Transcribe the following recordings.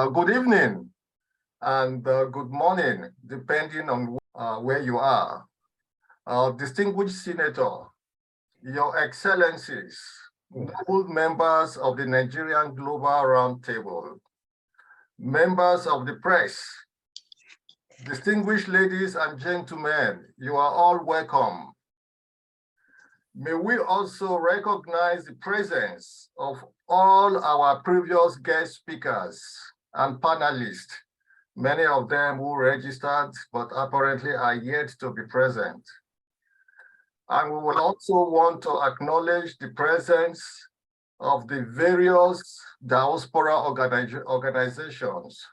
Good evening and good morning, depending on where you are. Distinguished Senator, Your Excellencies, noble members of the Nigerian Global Roundtable, members of the press, distinguished ladies and gentlemen, you are all welcome. May we also recognize the presence of all our previous guest speakers and panelists, many of them who registered but apparently are yet to be present. And we will also want to acknowledge the presence of the various diaspora organizations.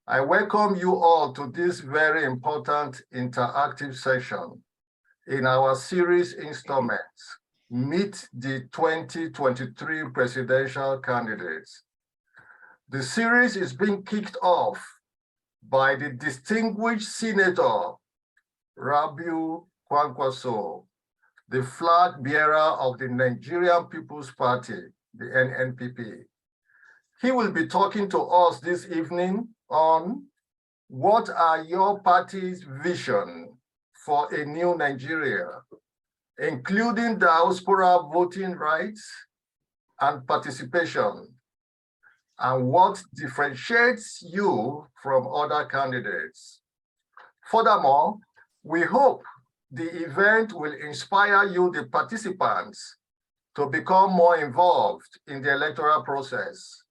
I welcome you all to this very important interactive session in our series installments, Meet the 2023 Presidential Candidates. The series is being kicked off by the distinguished Senator Rabiu Kwankwaso, the flag bearer of the Nigerian People's Party, the NNPP. He will be talking to us this evening on what are your party's vision for a new Nigeria, including diaspora voting rights and participation, and what differentiates you from other candidates. Furthermore, we hope the event will inspire you, the participants, to become more involved in the electoral process.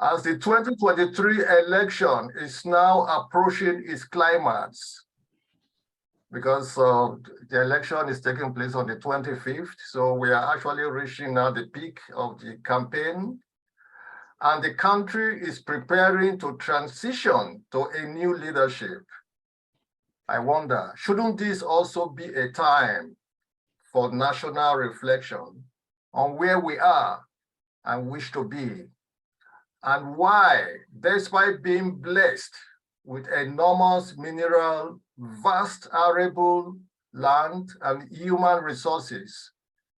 As the 2023 election is now approaching its climax, because the election is taking place on the 25th, so we are actually reaching now the peak of the campaign, and the country is preparing to transition to a new leadership. I wonder, shouldn't this also be a time for national reflection on where we are and wish to be, and why, despite being blessed with enormous mineral, vast arable land and human resources,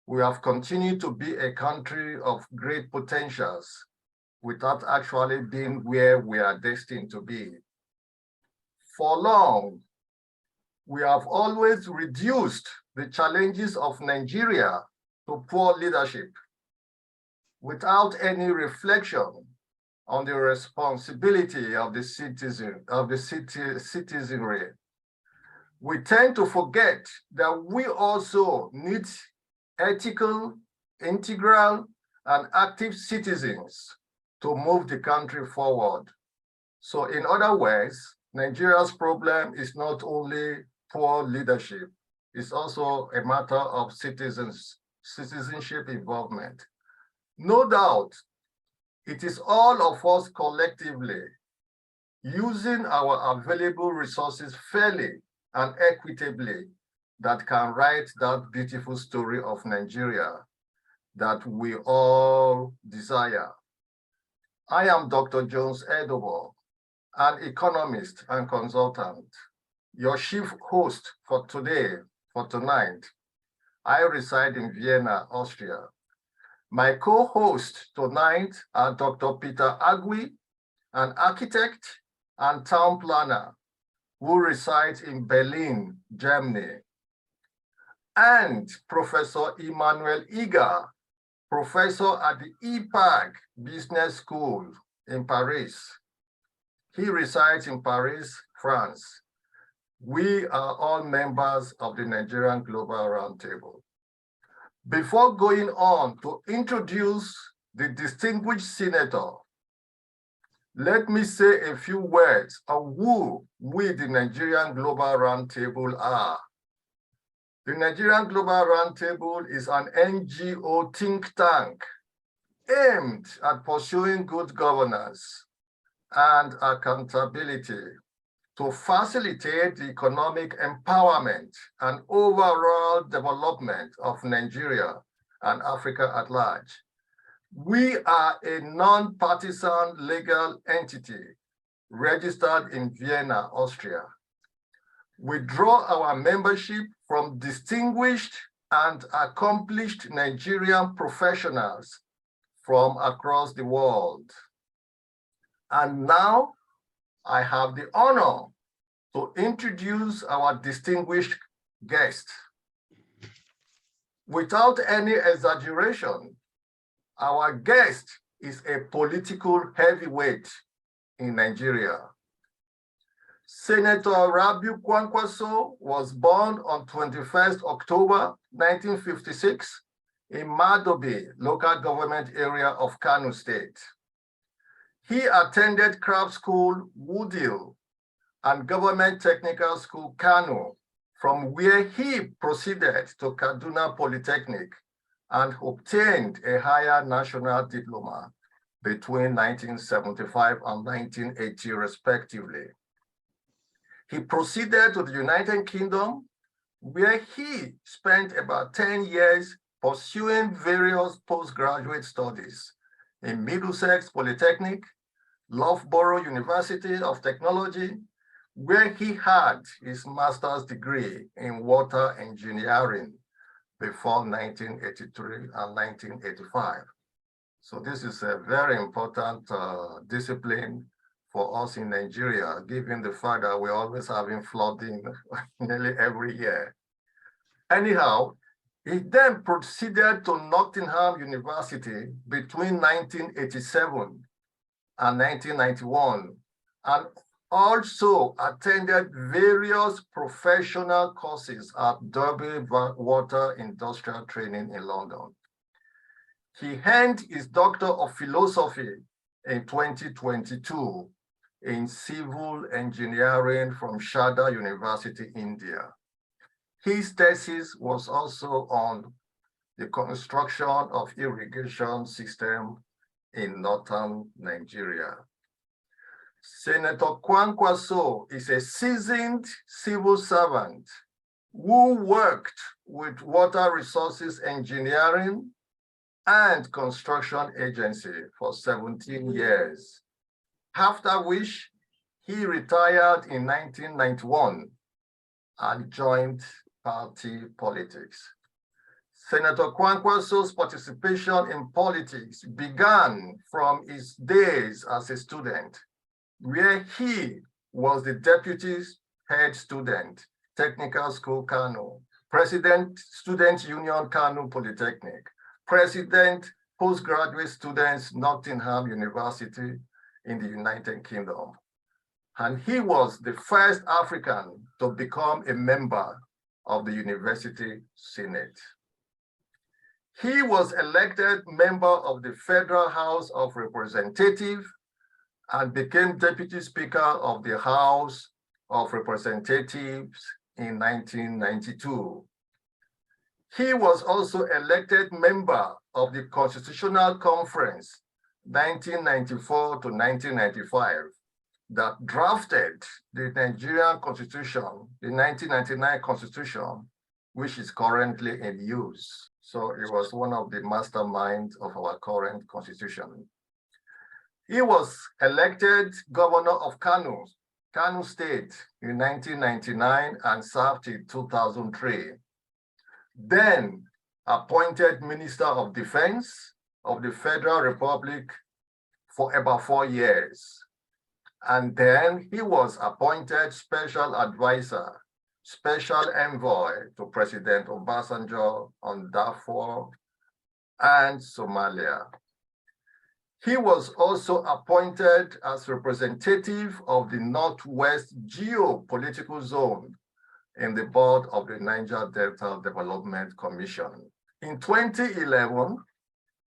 we have continued to be a country of great potentials without actually being where we are destined to be. For long, we have always reduced the challenges of Nigeria to poor leadership without any reflection on the responsibility of the citizenry. We tend to forget that we also need ethical, integral, and active citizens to move the country forward. So in other words, Nigeria's problem is not only poor leadership, it's also a matter of citizenship involvement. No doubt, it is all of us collectively using our available resources fairly and equitably that can write that beautiful story of Nigeria that we all desire. I am Dr. Jones Edobo, an economist and consultant, your chief host for tonight. I reside in Vienna, Austria. My co-hosts tonight are Dr. Peter Agui, an architect and town planner who resides in Berlin, Germany, and Professor Emmanuel Iga, professor at the Nnpp'S Business School in Paris. He resides in Paris, France. We are all members of the Nigerian Global Roundtable. Before going on to introduce the distinguished senator, let me say a few words on who we, the Nigerian Global Roundtable, are. The Nigerian Global Roundtable is an NGO think tank aimed at pursuing good governance and accountability to facilitate the economic empowerment and overall development of Nigeria and Africa at large. We are a non-partisan legal entity registered in Vienna, Austria. We draw our membership from distinguished and accomplished Nigerian professionals from across the world. And now I have the honor to introduce our distinguished guest. Without any exaggeration, our guest is a political heavyweight in Nigeria. Senator Rabiu Kwankwaso was born on 21st October 1956 in Madobe, local government area of Kano State. He attended craft school Woodhill and Government Technical School Kano, from where he proceeded to Kaduna Polytechnic and obtained a higher national diploma between 1975 and 1980, respectively. He proceeded to the United Kingdom, where he spent about 10 years pursuing various postgraduate studies in Middlesex Polytechnic, Loughborough University of Technology, where he had his master's degree in water engineering before 1983 and 1985. So this is a very important discipline for us in Nigeria, given the fact that we're always having flooding nearly every year. Anyhow, he then proceeded to Nottingham University between 1987 and 1991, and also attended various professional courses at Derby Water Industrial Training in London. He earned his Doctor of Philosophy in 2022 in Civil Engineering from Sharda University, India. His thesis was also on the construction of irrigation system in northern Nigeria. Senator Kwankwaso is a seasoned civil servant who worked with water resources engineering and construction agency for 17 years, after which he retired in 1991 and joined party politics. Senator Kwankwaso's participation in politics began from his days as a student, where he was the deputy head student, Technical School Kano, President Student Union Kano Polytechnic, President Postgraduate Students Nottingham University in the United Kingdom. And he was the first African to become a member of the University Senate. He was elected member of the Federal House of Representatives and became Deputy Speaker of the House of Representatives in 1992. He was also elected member of the Constitutional Conference 1994 to 1995 that drafted the Nigerian Constitution, the 1999 Constitution, which is currently in use. So he was one of the masterminds of our current Constitution. He was elected governor of Kano State in 1999 and served in 2003. Then appointed Minister of Defense of the Federal Republic for about 4 years. And then he was appointed Special Advisor, Special Envoy to President Obasanjo on Darfur and Somalia. He was also appointed as representative of the Northwest Geopolitical Zone in the board of the Niger Delta Development Commission. In 2011,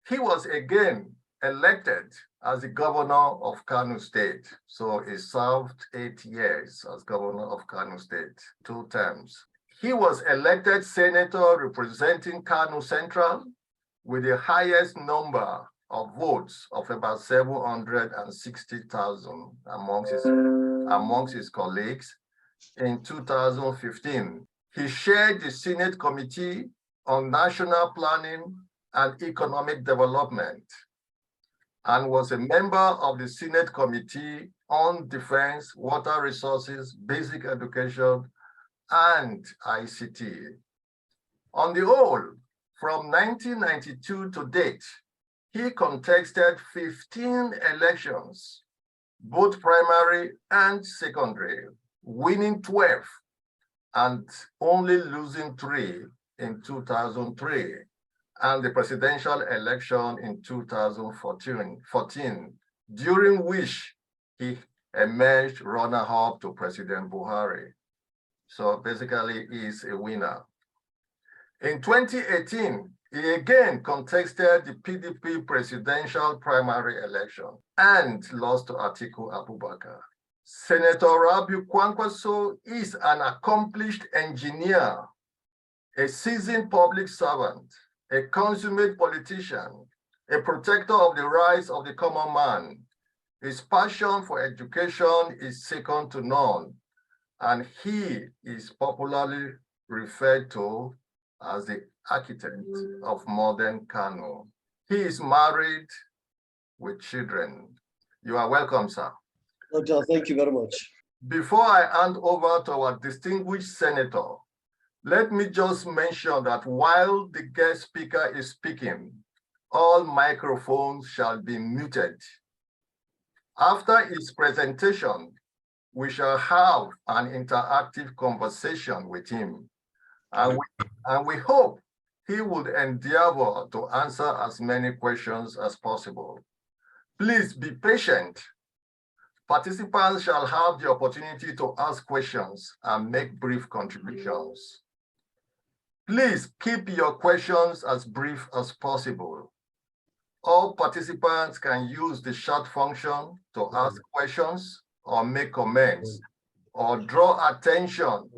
he was again elected as the governor of Kano State. So he served 8 years as governor of Kano State, 2 terms. He was elected senator representing Kano Central with the highest number of votes of about 760,000 amongst his colleagues in 2015. He chaired the Senate Committee on National Planning and Economic Development and was a member of the Senate Committee on Defense, Water Resources, Basic Education, and ICT. On the whole, from 1992 to date, he contested 15 elections both primary and secondary, winning 12 and only losing 3 in 2003, and the presidential election in 2014, during which he emerged runner-up to President Buhari. So basically, he's a winner. In 2018, he again contested the PDP presidential primary election and lost to Atiku Abubakar. Senator Rabiu Kwankwaso is an accomplished engineer, a seasoned public servant, a consummate politician, a protector of the rights of the common man. His passion for education is second to none, and he is popularly referred to as the architect of modern Kano. He is married with children. You are welcome, sir. Doctor, thank you very much. Before I hand over to our distinguished senator, let me just mention that while the guest speaker is speaking, all microphones shall be muted. After his presentation, we shall have an interactive conversation with him. And we hope he would endeavor to answer as many questions as possible. Please be patient. Participants shall have the opportunity to ask questions and make brief contributions. Please keep your questions as brief as possible. All participants can use the chat function to ask questions or make comments or draw attention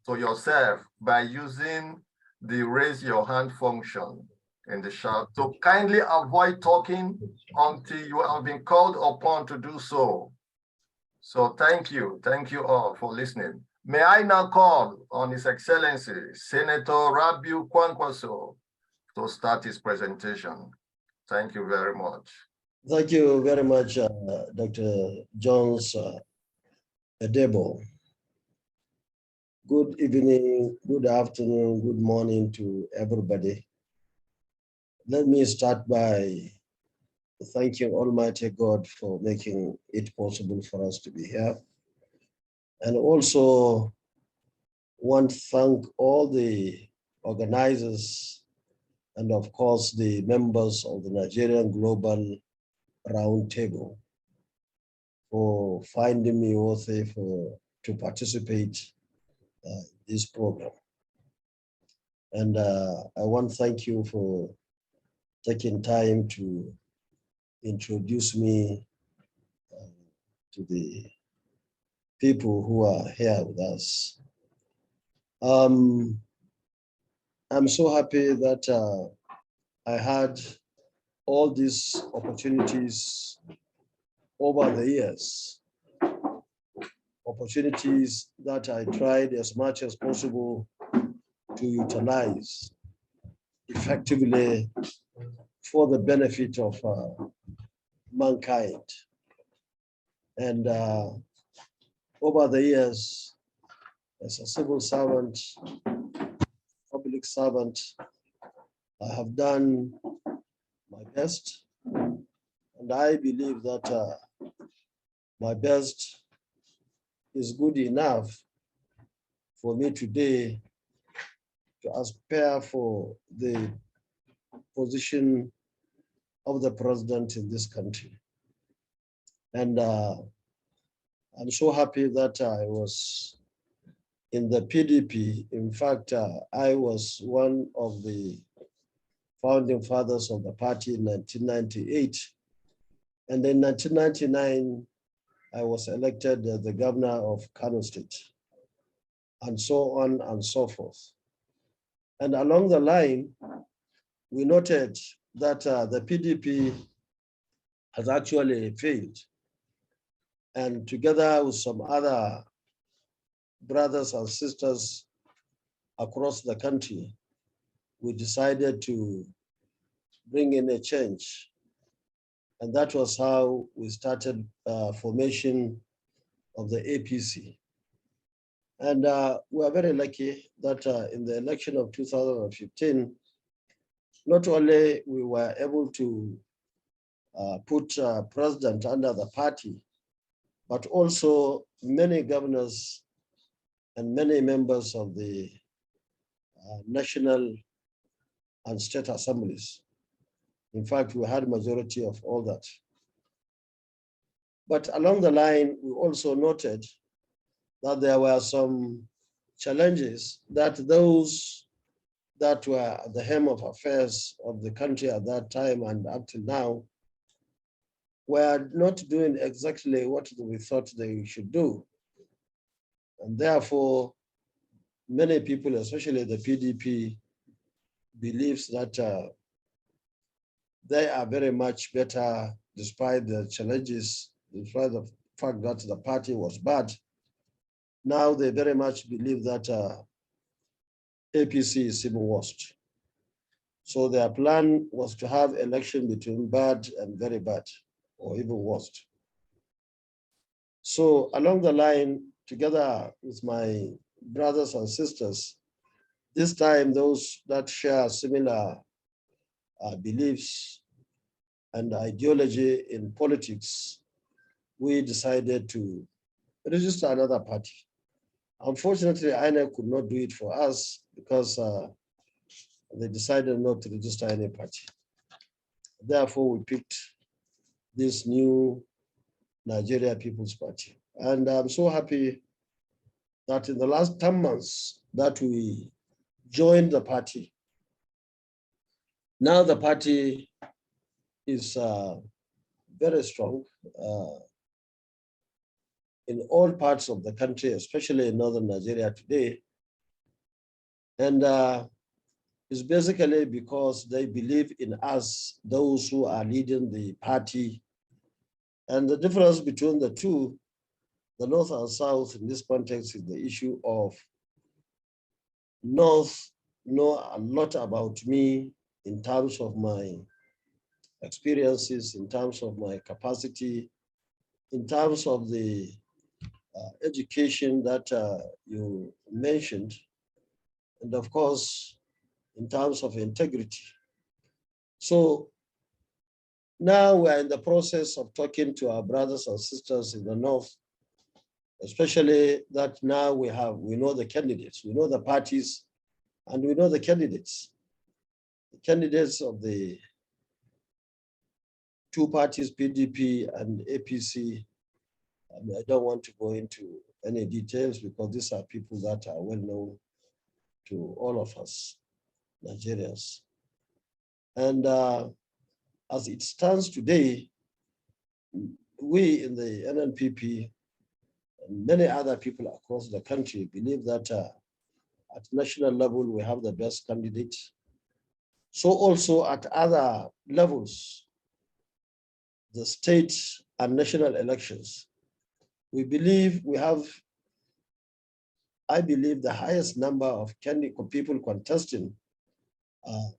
to yourself by using the raise your hand function in the chat. So kindly avoid talking until you have been called upon to do so. So thank you all for listening. May I now call on His Excellency, Senator Rabiu Kwankwaso, to start his presentation. Thank you very much. Thank you very much, Dr. Jones Adebo. Good evening, good afternoon, good morning to everybody. Let me start by thanking Almighty God for making it possible for us to be here. And also want to thank all the organizers and of course the members of the Nigerian Global Roundtable for finding me worthy to participate in this program. And I want to thank you for taking time to introduce me to the people who are here with us. I'm so happy that I had all these opportunities over the years, opportunities that I tried as much as possible to utilize effectively for the benefit of mankind. And over the years, as a civil servant, public servant, I have done my best. And I believe that my best is good enough for me today to aspire for the position of the president in this country. And I'm so happy that I was in the PDP. In fact, I was one of the founding fathers of the party in 1998. And in 1999, I was elected the governor of Kano State, and so on and so forth. And along the line, we noted that the PDP has actually failed. And together with some other brothers and sisters across the country, we decided to bring in a change. And that was how we started formation of the APC. And we are very lucky that in the election of 2015, not only we were able to put president under the party, but also many governors and many members of the national and state assemblies. In fact, we had majority of all that. But along the line, we also noted that there were some challenges that those that were at the helm of affairs of the country at that time and up to now were not doing exactly what we thought they should do. And therefore, many people, especially the PDP, believes that they are very much better despite the challenges, despite the fact that the party was bad. Now they very much believe that APC is even worse. So their plan was to have election between bad and very bad, or even worse. So along the line, together with my brothers and sisters, this time those that share similar beliefs and ideology in politics, we decided to register another party. Unfortunately, INEC could not do it for us because they decided not to register any party. Therefore, we picked this new Nigeria People's Party. And I'm so happy that in the last 10 months that we joined the party. Now the party is very strong in all parts of the country, especially in northern Nigeria today. And it's basically because they believe in us, those who are leading the party. And the difference between the two, the North and South in this context, is the issue of North know a lot about me in terms of my experiences, in terms of my capacity, in terms of the education that you mentioned, and of course, in terms of integrity. So now we're in the process of talking to our brothers and sisters in the North, especially that now we know the candidates, we know the parties, and we know the candidates. The candidates of the two parties, PDP and APC. I don't want to go into any details because these are people that are well known to all of us, Nigerians. And as it stands today, we in the NNPP and many other people across the country believe that at national level, we have the best candidate. So also at other levels, the state and national elections, we believe we have, I believe, the highest number of people contesting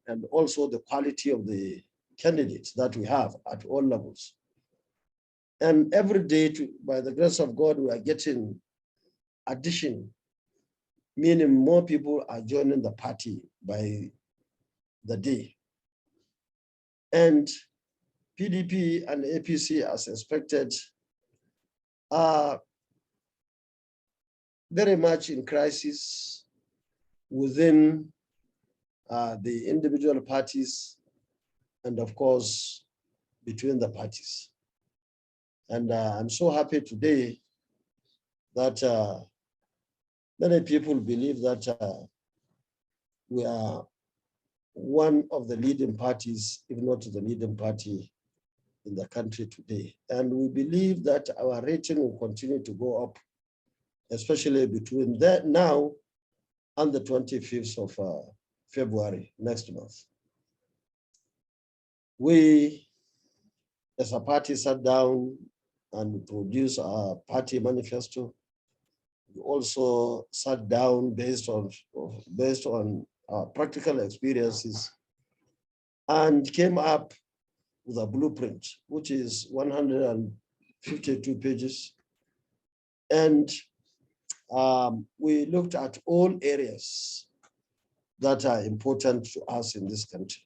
and also the quality of the candidates that we have at all levels. And every day, by the grace of God, we are getting addition, meaning more people are joining the party by the day. And PDP and APC, as expected, are very much in crisis within the individual parties and of course, between the parties. And I'm so happy today that many people believe that we are one of the leading parties, if not the leading party in the country today. And we believe that our rating will continue to go up, especially between now and the 25th of February next month. We, as a party, sat down and produced our party manifesto. We also sat down based on our practical experiences and came up with a blueprint, which is 152 pages. And we looked at all areas that are important to us in this country,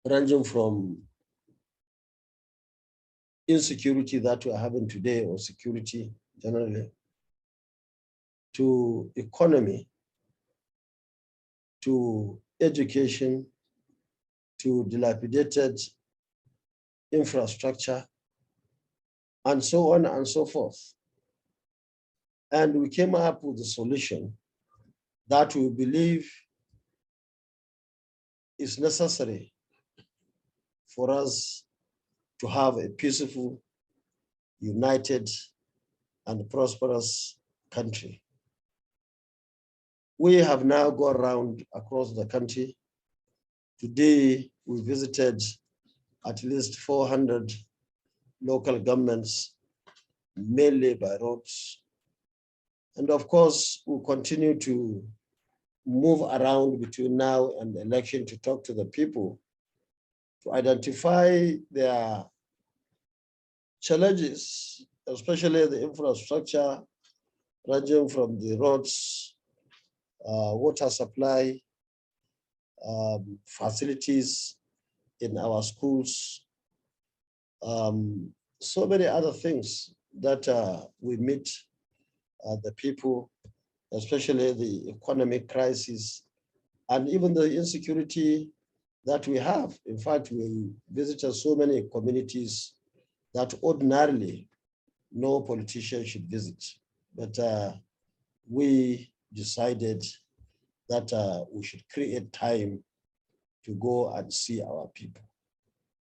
ranging from insecurity that we are having today, or security generally, to economy, to education, to dilapidated infrastructure, and so on and so forth. And we came up with a solution that we believe is necessary for us to have a peaceful, united, and prosperous country. We have now gone around across the country. Today, we visited at least 400 local governments, mainly by roads. And of course, we'll continue to move around between now and the election to talk to the people, to identify their challenges, especially the infrastructure, ranging from the roads, water supply, facilities in our schools, so many other things that we meet the people, especially the economic crisis, and even the insecurity that we have. In fact, we visited so many communities that ordinarily no politician should visit. But we decided that we should create time to go and see our people.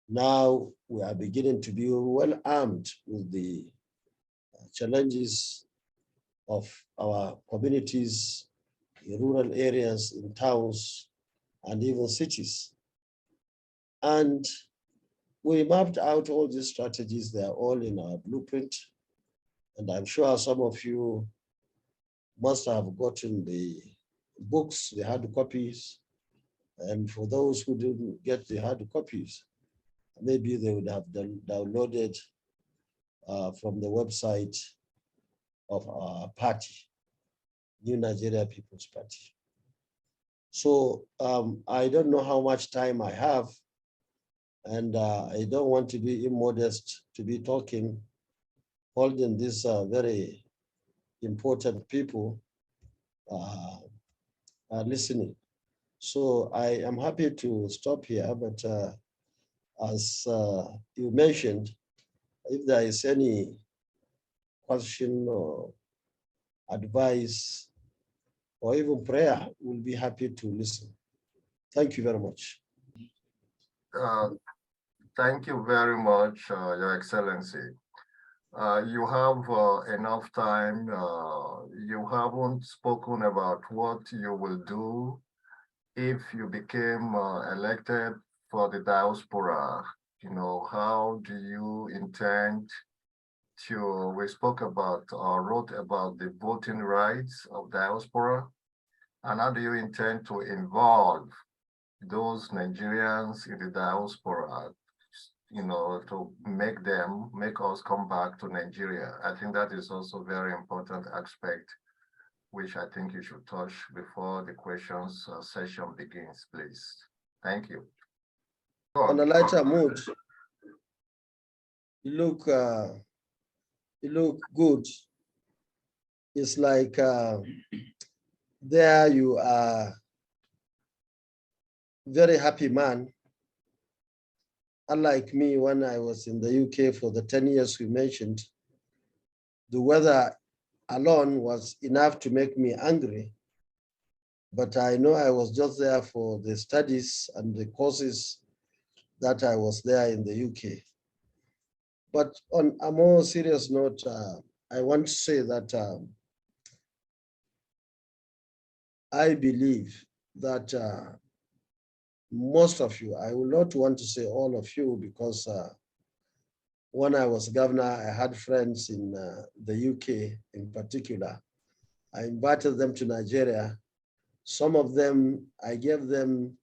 Now we are beginning to be well armed with the challenges of our communities in rural areas, in towns, and even cities. And we mapped out all these strategies. They are all in our blueprint. And I'm sure some of you must have gotten the books, the hard copies. And for those who didn't get the hard copies, maybe they would have downloaded from the website of our party, New Nigeria People's Party. So I don't know how much time I have, and I don't want to be immodest to be talking, holding these very important people are listening. So I am happy to stop here, but as you mentioned, if there is any question or advice or even prayer, we'll be happy to listen. Thank you very much. Thank you very much, Your Excellency. You have enough time. You haven't spoken about what you will do if you became elected for the diaspora. You know, how do you intend to, we spoke about or wrote about the voting rights of diaspora, and how do you intend to involve those Nigerians in the diaspora, you know, to make us come back to Nigeria? I think that is also a very important aspect, which I think you should touch before the questions session begins, please. Thank you. On a lighter mood, you look good. It's like there you are, very happy man. Unlike me, when I was in the UK for the 10 years we mentioned, the weather alone was enough to make me angry. But I know I was just there for the studies and the courses that I was there in the UK. But on a more serious note, I want to say that I believe that most of you, I will not want to say all of you, because when I was governor, I had friends in the UK in particular. I invited them to Nigeria. Some of them, I gave them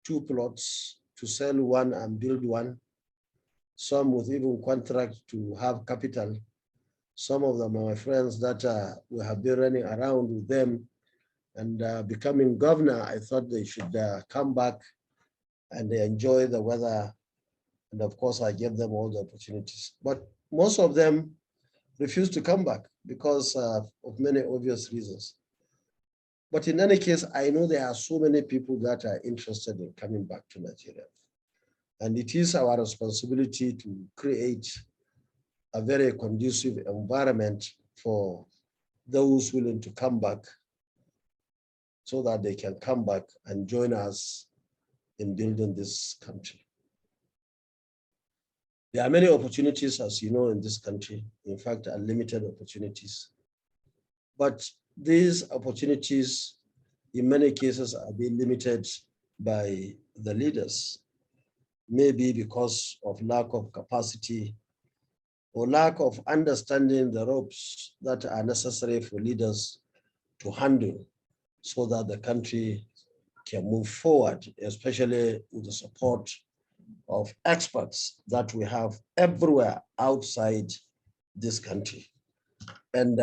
2 plots to sell one and build one. Some with even contract to have capital. Some of them are my friends that we have been running around with them, and becoming governor, I thought they should come back and they enjoy the weather And of course, I gave them all the opportunities. But most of them refused to come back because of many obvious reasons. But in any case, I know there are so many people that are interested in coming back to Nigeria. And it is our responsibility to create a very conducive environment for those willing to come back so that they can come back and join us in building this country. There are many opportunities, as you know, in this country, in fact, unlimited opportunities. But these opportunities, in many cases, are being limited by the leaders, maybe because of lack of capacity or lack of understanding the ropes that are necessary for leaders to handle so that the country can move forward, especially with the support of experts that we have everywhere outside this country. And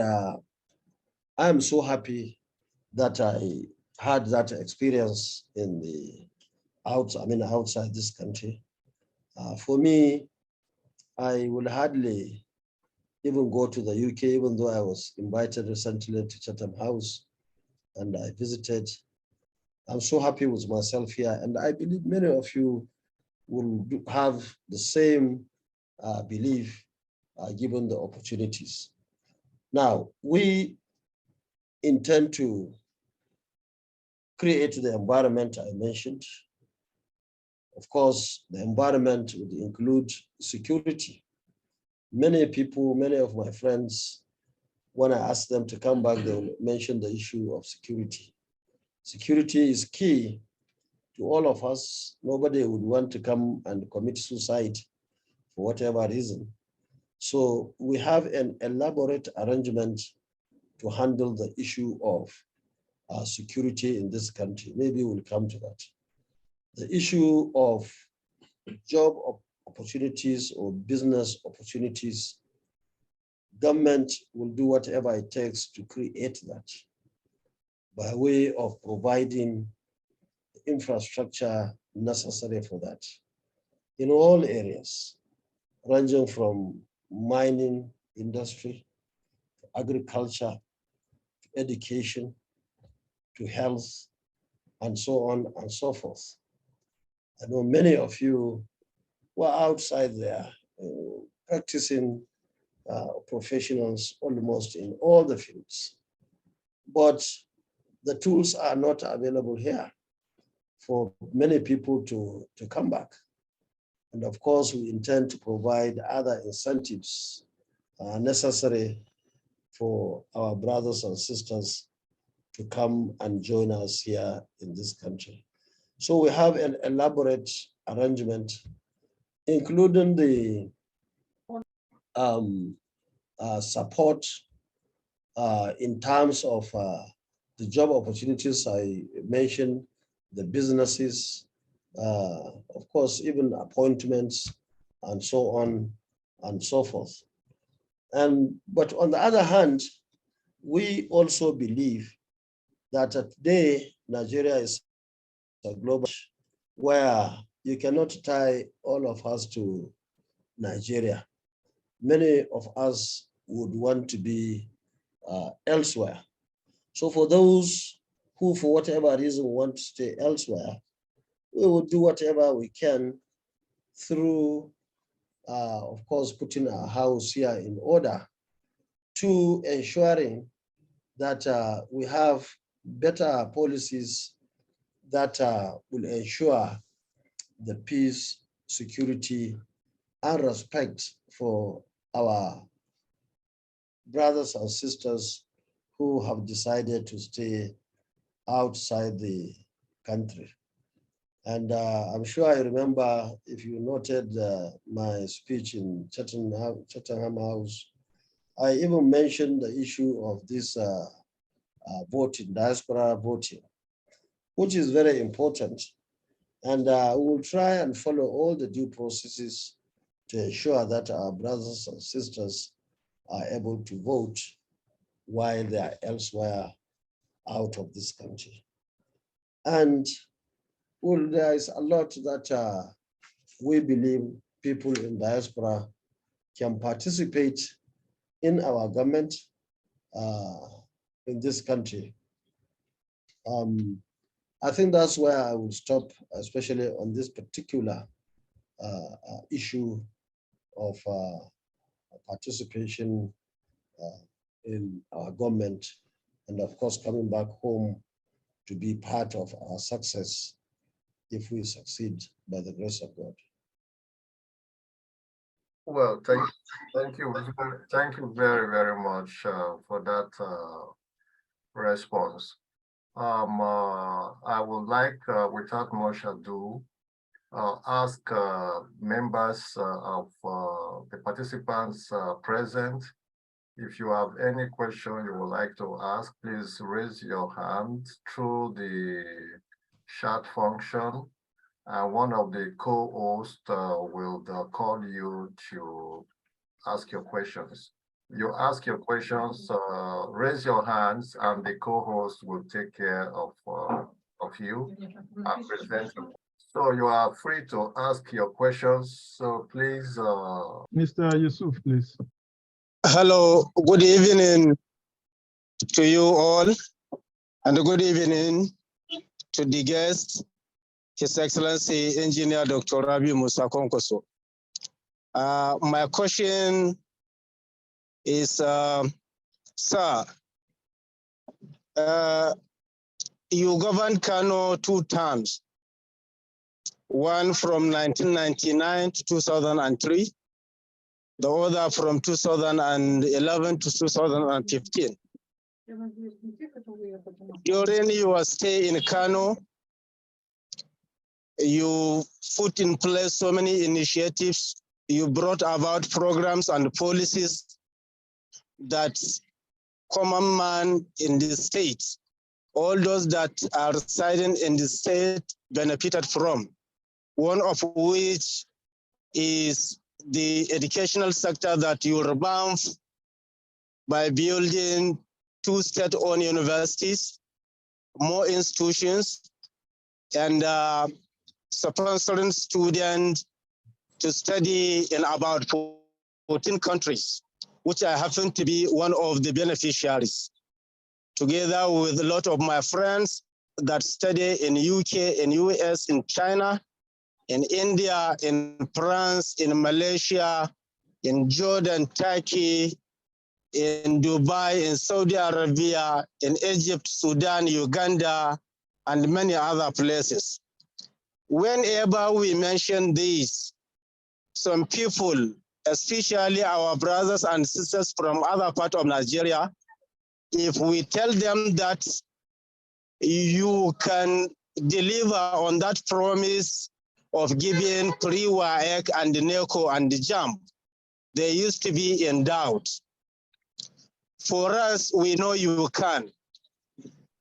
I'm so happy that I had that experience in the outside this country. For me, I will hardly even go to the UK, even though I was invited recently to Chatham House and I visited. I'm so happy with myself here, and I believe many of you will have the same belief given the opportunities. Now, we intend to create the environment I mentioned. Of course, the environment would include security. Many people, many of my friends, when I ask them to come back, they will mention the issue of security. Security is key to all of us. Nobody would want to come and commit suicide for whatever reason. So we have an elaborate arrangement to handle the issue of security in this country. Maybe we'll come to that. The issue of job opportunities or business opportunities, government will do whatever it takes to create that by way of providing infrastructure necessary for that in all areas, ranging from mining industry, to agriculture, to education, to health, and so on and so forth. I know many of you were outside there practicing professionals almost in all the fields, but the tools are not available here for many people to come back. And of course, we intend to provide other incentives necessary for our brothers and sisters to come and join us here in this country. So we have an elaborate arrangement, including the support in terms of the job opportunities I mentioned, the businesses, of course, even appointments and so on and so forth. But on the other hand, we also believe that today Nigeria is a global where you cannot tie all of us to Nigeria. Many of us would want to be elsewhere. So for those who, for whatever reason, want to stay elsewhere, we will do whatever we can through, of course, putting our house here in order to ensuring that we have better policies that will ensure the peace, security, and respect for our brothers and sisters who have decided to stay outside the country. And I'm sure I remember, if you noted my speech in Chatham House, I even mentioned the issue of this voting, diaspora voting, which is very important. And we will try and follow all the due processes to ensure that our brothers and sisters are able to vote while they are elsewhere out of this country. And well, there is a lot that we believe people in diaspora can participate in our government in this country. I think that's where I will stop, especially on this particular issue of participation in our government, and of course coming back home to be part of our success if we succeed by the grace of God. Well, thank you very, very much for that response. I would like, without much ado, ask members of the participants present. If you have any question you would like to ask, please raise your hand through the chat function, and one of the co-hosts will call you to ask your questions. You ask your questions, raise your hands, and the co-host will take care of you and present them. So you are free to ask your questions. So please. Mr. Yusuf, please. Hello, good evening to you all, and good evening to the guest, His Excellency Engineer Dr. Rabiu Kwankwaso. My question is, sir, you governed Kano 2 terms, one from 1999 to 2003, the other from 2011 to 2015. During your stay in Kano, you put in place so many initiatives. You brought about programs and policies that common man in the state, all those that are residing in the state benefited from, one of which is the educational sector that you revamped by building 2 state-owned universities, more institutions, and sponsoring students to study in about 14 countries, which I happen to be one of the beneficiaries, together with a lot of my friends that study in UK, in US, in China, in India, in France, in Malaysia, in Jordan, Turkey, in Dubai, in Saudi Arabia, in Egypt, Sudan, Uganda, and many other places. Whenever we mention these, some people, especially our brothers and sisters from other parts of Nigeria, if we tell them that you can deliver on that promise of giving pre-WAEC and NECO and the JAMB, they used to be in doubt. For us, we know you can.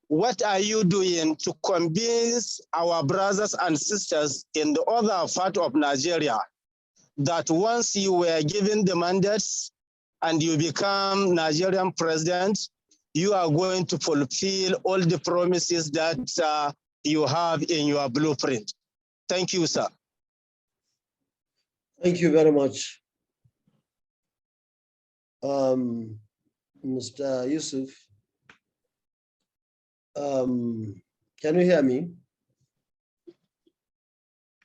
What are you doing to convince our brothers and sisters in the other part of Nigeria that once you were given the mandates and you become Nigerian president, you are going to fulfill all the promises that you have in your blueprint? Thank you, sir. Thank you very much. Mr. Yusuf, can you hear me?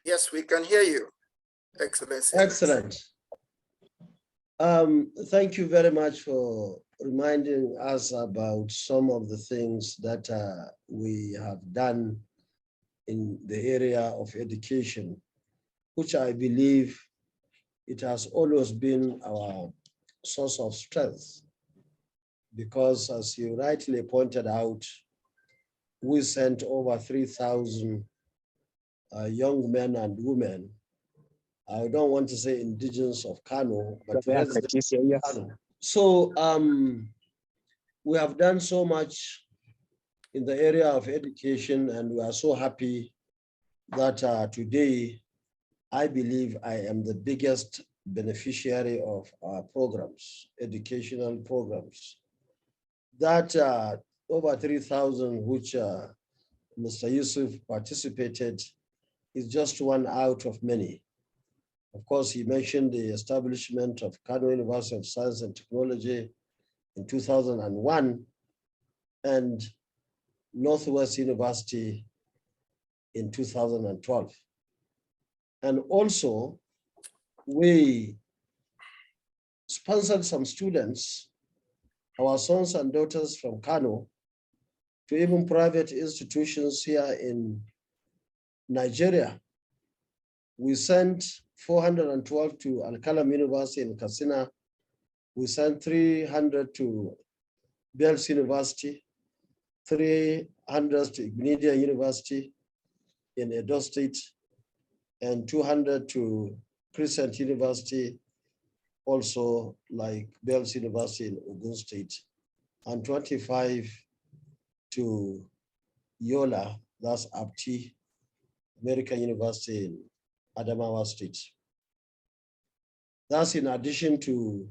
Yes, we can hear you, Excellency. Excellent. Thank you very much for reminding us about some of the things that we have done in the area of education, which I believe it has always been our source of strength. Because as you rightly pointed out, we sent over 3,000 young men and women. I don't want to say indigenous of Kano, but residents of Kano. So we have done so much in the area of education, and we are so happy that today, I believe I am the biggest beneficiary of our programs, educational programs. That over 3,000 which Mr. Yusuf participated is just one out of many. Of course, he mentioned the establishment of Kano University of Science and Technology in 2001 and Northwest University in 2012. And also, we sponsored some students, our sons and daughters from Kano, to even private institutions here in Nigeria. We sent 412 to Al-Kalam University in Katsina. We sent 300 to Bells University, 300 to Ignidia University in Edo State, and 200 to Crescent University, also like Bells University in Ogun State, and 25 to Yola, that's Apti, American University in Adamawa State. That's in addition to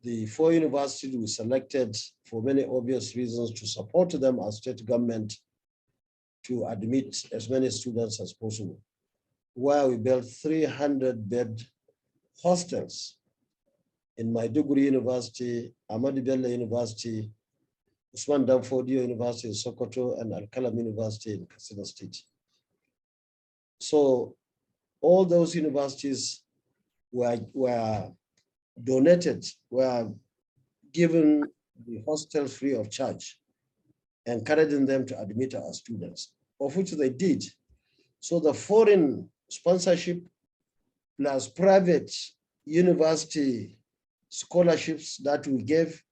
the 4 universities we selected for many obvious reasons to support them as state government to admit as many students as possible, where we built 300-bed hostels in Maiduguri University, Ahmadu Bello University, Usman Danfodio University in Sokoto, and Al-Kalam University in Katsina State. So all those universities were donated, were given the hostel free of charge, encouraging them to admit our students, of which they did. So the foreign sponsorship plus private university scholarships that we gave,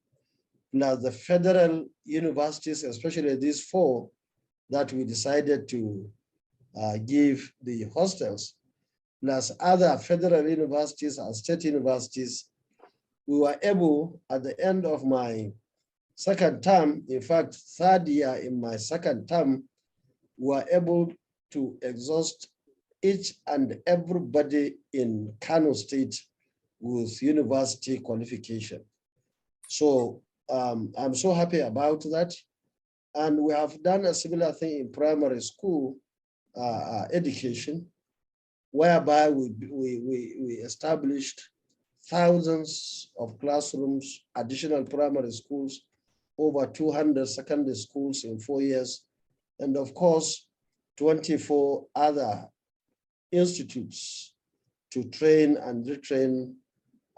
plus the federal universities, especially these 4 that we decided to give the hostels, plus other federal universities and state universities, we were able, at the end of my second term, in fact, 3rd year in my second term, we were able to exhaust each and everybody in Kano State with university qualification. So I'm so happy about that. And we have done a similar thing in primary school education, whereby we established thousands of classrooms, additional primary schools, over 200 secondary schools in 4 years, and of course, 24 other institutes to train and retrain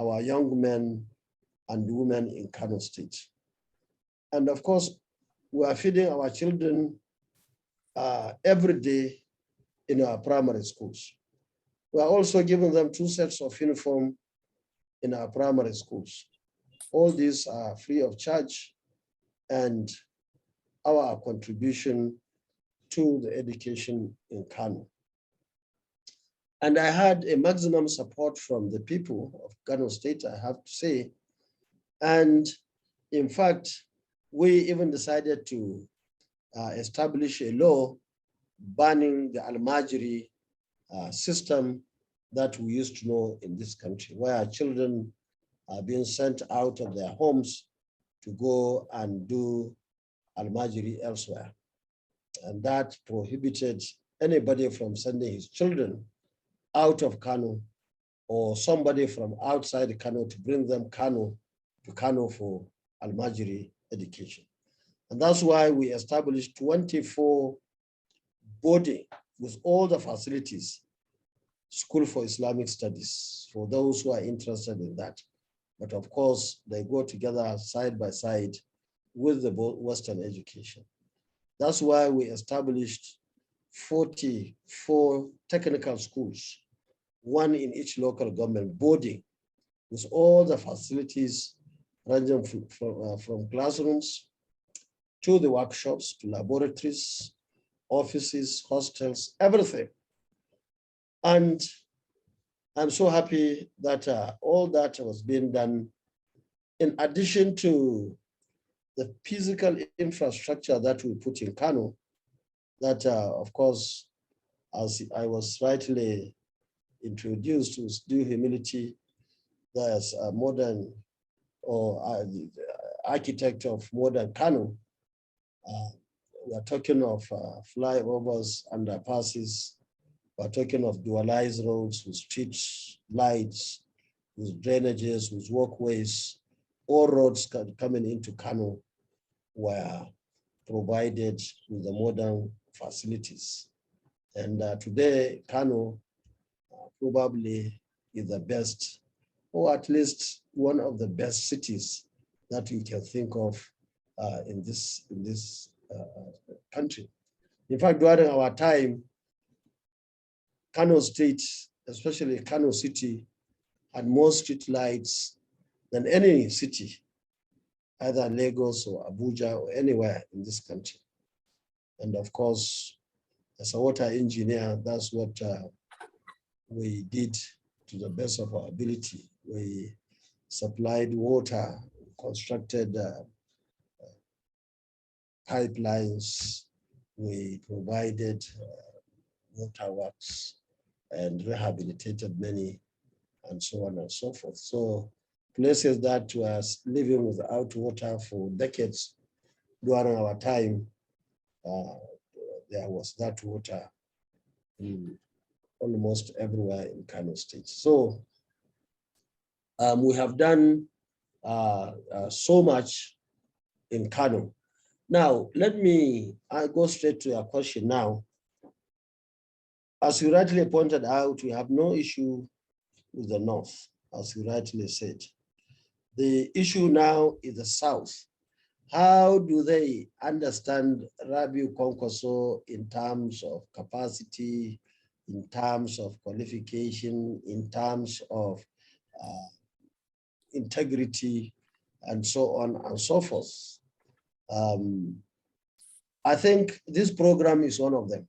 our young men and women in Kano State. And of course, we are feeding our children every day in our primary schools. We are also giving them 2 sets of uniform in our primary schools. All these are free of charge and our contribution to the education in Kano. And I had a maximum support from the people of Kano State, I have to say. And in fact, we even decided to establish a law banning the Almajiri system that we used to know in this country, where children are being sent out of their homes to go and do Almajiri elsewhere. And that prohibited anybody from sending his children out of Kano or somebody from outside Kano to bring them to Kano for Almajiri education. And that's why we established 24 boarding with all the facilities, School for Islamic Studies, for those who are interested in that. But of course, they go together side by side with the Western education. That's why we established 44 technical schools, 1 in each local government, boarding with all the facilities ranging from classrooms to the workshops, to laboratories, offices, hostels, everything. And I'm so happy that all that was being done in addition to the physical infrastructure that we put in Kano, that of course, as I was rightly introduced with due humility, there's a modern or architect of modern Kano. We are talking of flyovers, underpasses, We're talking of dualized roads with street lights, with drainages, with walkways. All roads coming into Kano were provided with the modern facilities. And today, Kano probably is the best, or at least one of the best cities that we can think of in this country. In fact, during our time, Kano State, especially Kano City, had more street lights than any city, either Lagos or Abuja or anywhere in this country. And of course, as a water engineer, that's what we did to the best of our ability. We supplied water, constructed pipelines, we provided waterworks and rehabilitated many, and so on and so forth. So places that were living without water for decades during our time, there was that water in almost everywhere in Kano State. So we have done so much in Kano. Now, let me go straight to your question now. As you rightly pointed out, we have no issue with the North, as you rightly said. The issue now is the South. How do they understand Rabiu Kwankwaso in terms of capacity, in terms of qualification, in terms of integrity, and so on and so forth? I think this program is one of them.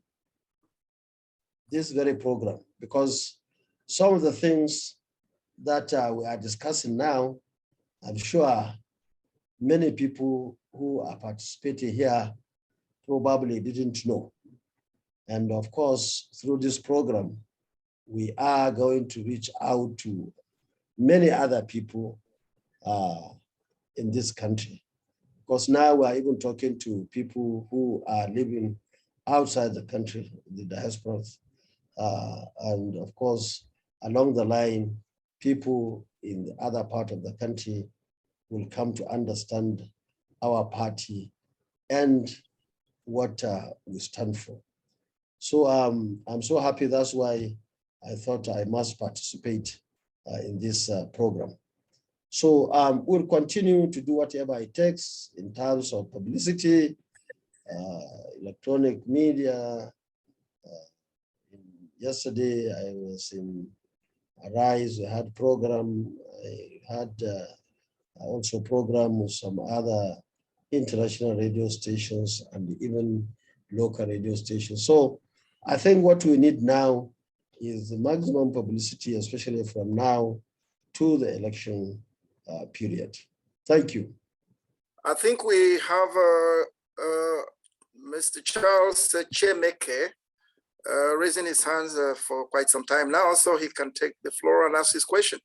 This very program, because some of the things that we are discussing now, I'm sure many people who are participating here probably didn't know. And of course, through this program, we are going to reach out to many other people in this country. Because now we're even talking to people who are living outside the country, the diaspora. And of course, along the line, people in the other part of the country will come to understand our party and what we stand for. So I'm so happy. That's why I thought I must participate in this program. So we'll continue to do whatever it takes in terms of publicity, electronic media. Yesterday, I was in Arise, we had program, I had also program with some other international radio stations and even local radio stations. So I think what we need now is the maximum publicity, especially from now to the election period. Thank you. I think we have Mr. Charles Chemeke raising his hands for quite some time now, so he can take the floor and ask his question.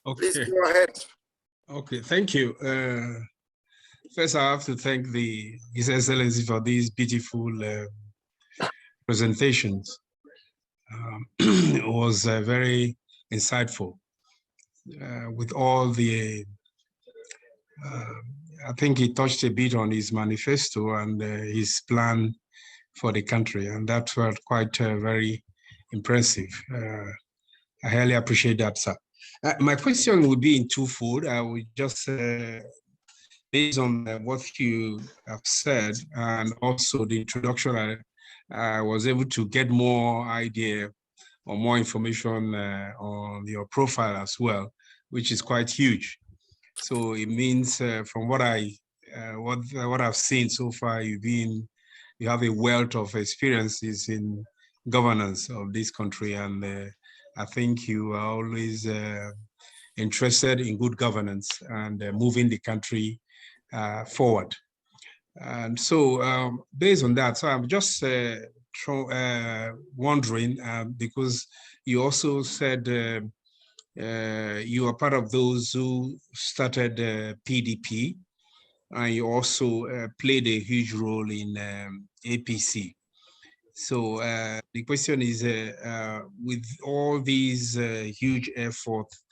Okay. Please go ahead. Okay, thank you. First, I have to thank His Excellency for these beautiful presentations. It was very insightful with all the, I think he touched a bit on his manifesto and his plan for the country, and that was quite very impressive. I highly appreciate that, sir. My question would be in twofold. I would just, based on what you have said, and also the introduction, I was able to get more idea or more information on your profile as well, which is quite huge. So it means from what I've seen so far, you have a wealth of experiences in governance of this country, and I think you are always interested in good governance and moving the country forward. And so based on that, so I'm just wondering, because you also said you are part of those who started PDP, and you also played a huge role in APC. So the question is, with all these huge efforts,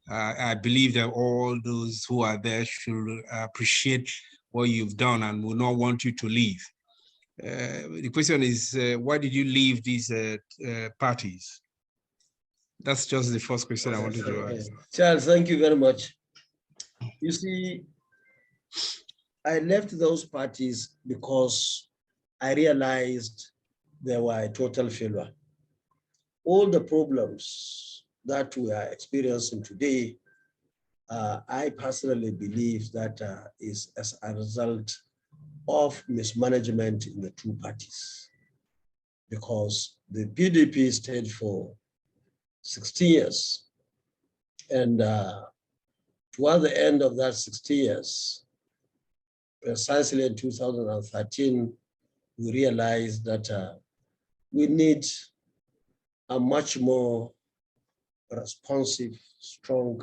I believe that all those who are there should appreciate what you've done and will not want you to leave. The question is, why did you leave these parties? That's just the first question I wanted to ask. Charles, thank you very much. You see, I left those parties because I realized they were a total failure. All the problems that we are experiencing today, I personally believe that is as a result of mismanagement in the two parties. Because the PDP stayed for 16 years. And toward the end of that 60 years, precisely in 2013, we realized that we need a much more responsive, strong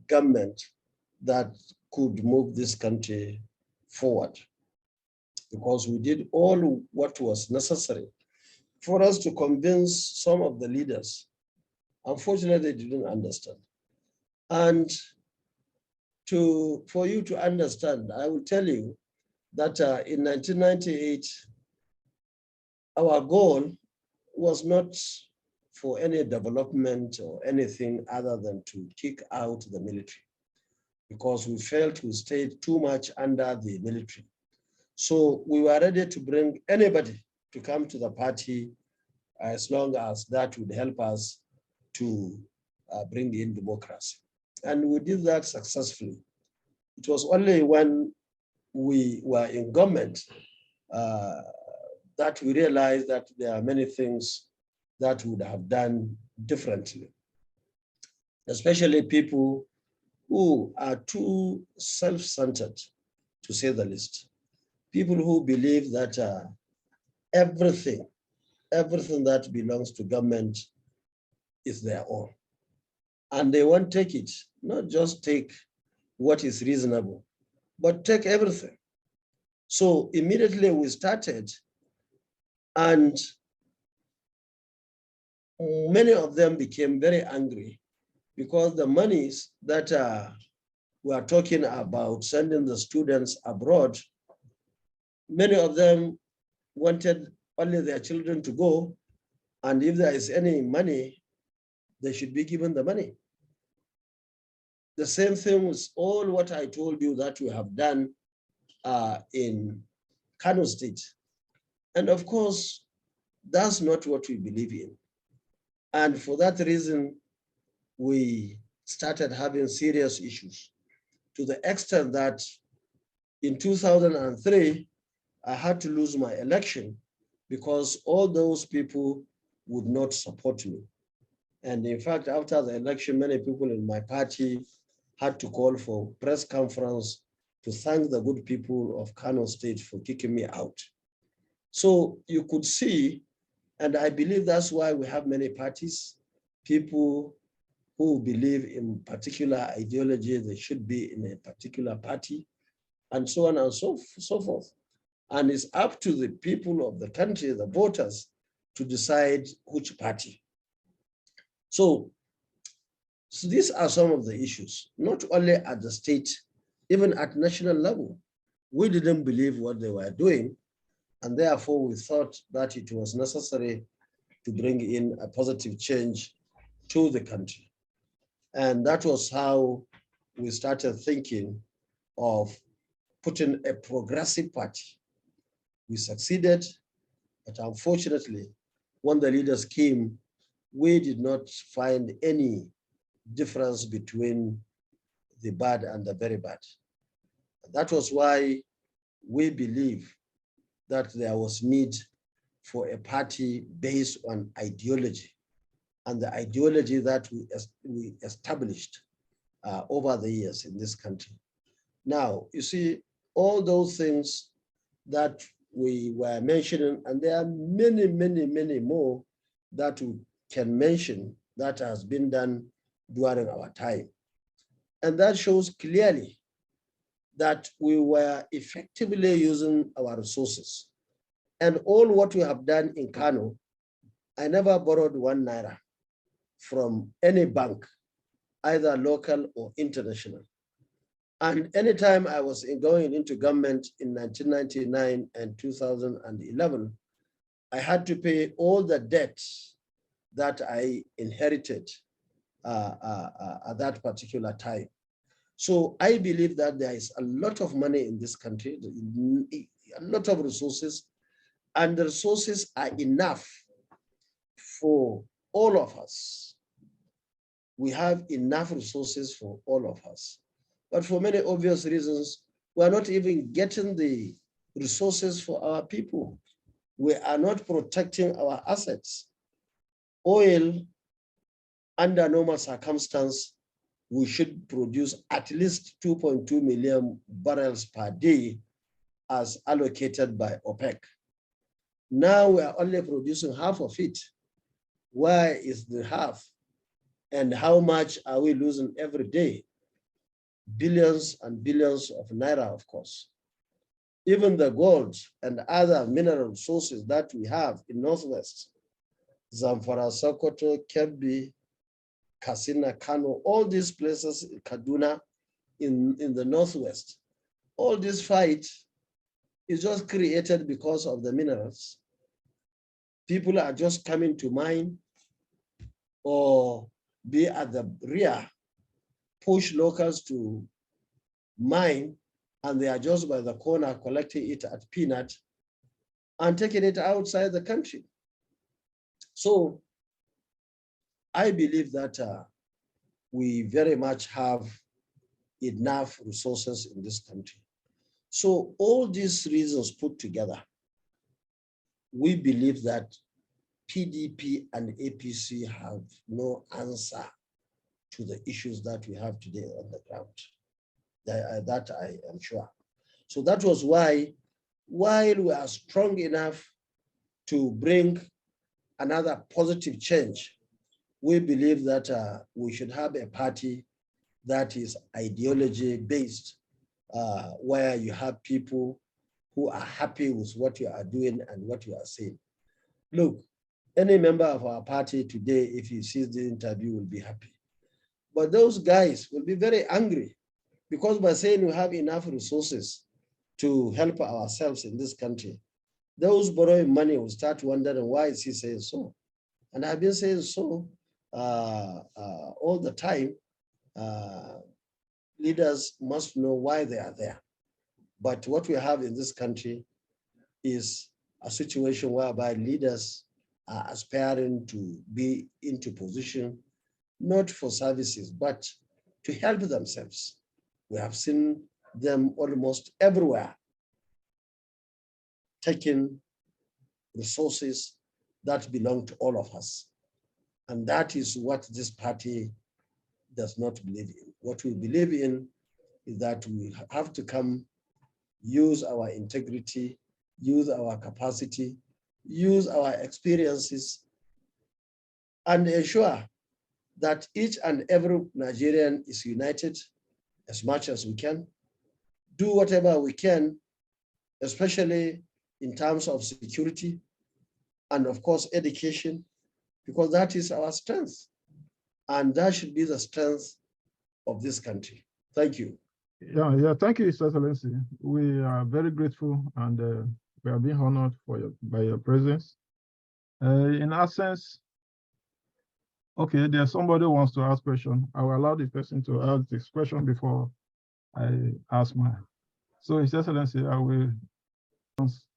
government that could move this country forward. Because we did all what was necessary for us to convince some of the leaders. Unfortunately, they didn't understand. And for you to understand, I will tell you that in 1998, our goal was not for any development or anything other than to kick out the military, because we felt we stayed too much under the military. So we were ready to bring anybody to come to the party as long as that would help us to bring in democracy. And we did that successfully. It was only when we were in government that we realized that there are many things that we would have done differently, especially people who are too self-centered, to say the least. People who believe that everything that belongs to government is their own. And they won't take it, not just take what is reasonable, but take everything. So immediately we started, and many of them became very angry because the monies that we are talking about sending the students abroad, many of them wanted only their children to go, and if there is any money, they should be given the money. The same thing with all what I told you that we have done in Kano State. And of course, that's not what we believe in. And for that reason, we started having serious issues, to the extent that in 2003, I had to lose my election because all those people would not support me. And in fact, after the election, many people in my party had to call for press conference to thank the good people of Kano State for kicking me out. So you could see, and I believe that's why we have many parties, people who believe in particular ideology, they should be in a particular party, and so on and so forth. And it's up to the people of the country, the voters, to decide which party. So these are some of the issues, not only at the state, even at national level. We didn't believe what they were doing, and therefore we thought that it was necessary to bring in a positive change to the country. And that was how we started thinking of putting a progressive party. We succeeded, but unfortunately, when the leaders came, we did not find any difference between the bad and the very bad. That was why we believe that there was need for a party based on ideology, and the ideology that we established over the years in this country. Now, you see, all those things that we were mentioning, and there are many, many, many more that we can mention that has been done during our time. And that shows clearly that we were effectively using our resources. And all what we have done in Kano, I never borrowed 1 naira from any bank, either local or international. And anytime I was going into government in 1999 and 2011, I had to pay all the debts that I inherited at that particular time. So I believe that there is a lot of money in this country, a lot of resources, and the resources are enough for all of us. We have enough resources for all of us. But for many obvious reasons, we are not even getting the resources for our people. We are not protecting our assets. Oil, under normal circumstance, we should produce at least 2.2 million barrels per day as allocated by OPEC. Now we are only producing half of it. Why is the half? And how much are we losing every day? Billions and billions of naira, of course. Even the gold and other mineral resources that we have in Northwest, Zamfara, Sokoto, Kebbi, Katsina, Kano, all these places, Kaduna, in the Northwest, all this fight is just created because of the minerals. People are just coming to mine or be at the rear, push locals to mine, and they are just by the corner collecting it at peanut and taking it outside the country. So I believe that we very much have enough resources in this country. So all these reasons put together, we believe that PDP and APC have no answer to the issues that we have today on the ground. That I am sure. So that was why, while we are strong enough to bring another positive change, we believe that we should have a party that is ideology based, where you have people who are happy with what you are doing and what you are saying. Look, any member of our party today, if he sees the interview, will be happy. But those guys will be very angry, because by saying we have enough resources to help ourselves in this country, those borrowing money will start wondering, why is he saying so? And I've been saying so all the time. Leaders must know why they are there. But what we have in this country is a situation whereby leaders are aspiring to be into position, not for services, but to help themselves. We have seen them almost everywhere, taking resources that belong to all of us. And that is what this party does not believe in. What we believe in is that we have to come, use our integrity, use our capacity, use our experiences, and ensure that each and every Nigerian is united as much as we can, do whatever we can, especially in terms of security and of course education, because that is our strength. And that should be the strength of this country. Thank you. Yeah, thank you, His Excellency. We are very grateful, and we are being honored by your presence. In essence, okay, there's somebody who wants to ask a question. I will allow the person to ask this question before I ask mine. So, His Excellency, I will.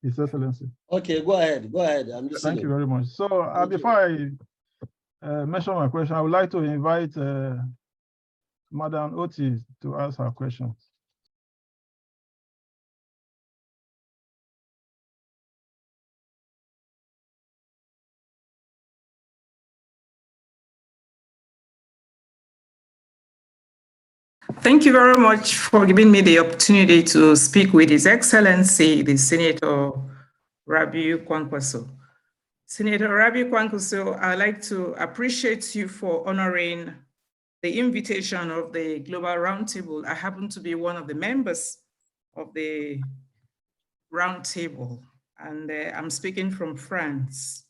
His Excellency. Okay, go ahead. Go ahead. I'm listening. Thank you very much. So, before I mention my question, I would like to invite Madam Oti to ask her question. Thank you very much for giving me the opportunity to speak with His Excellency, the Senator Rabiu Kwankwaso. Senator Rabiu Kwankwaso, I'd like to appreciate you for honoring the invitation of the Global Roundtable. I happen to be one of the members of the Roundtable. and I'm speaking from France.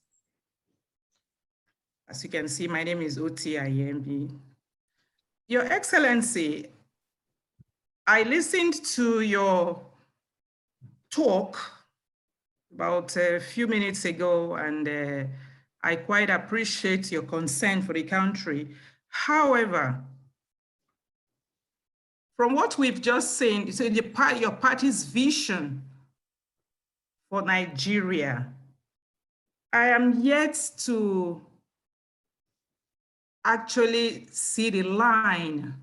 As you can see, my name is Oti Ayembi. Your Excellency, I listened to your talk about a few minutes ago, and I quite appreciate your concern for the country. However, from what we've just seen, so your party's vision for Nigeria, I am yet to actually see the line,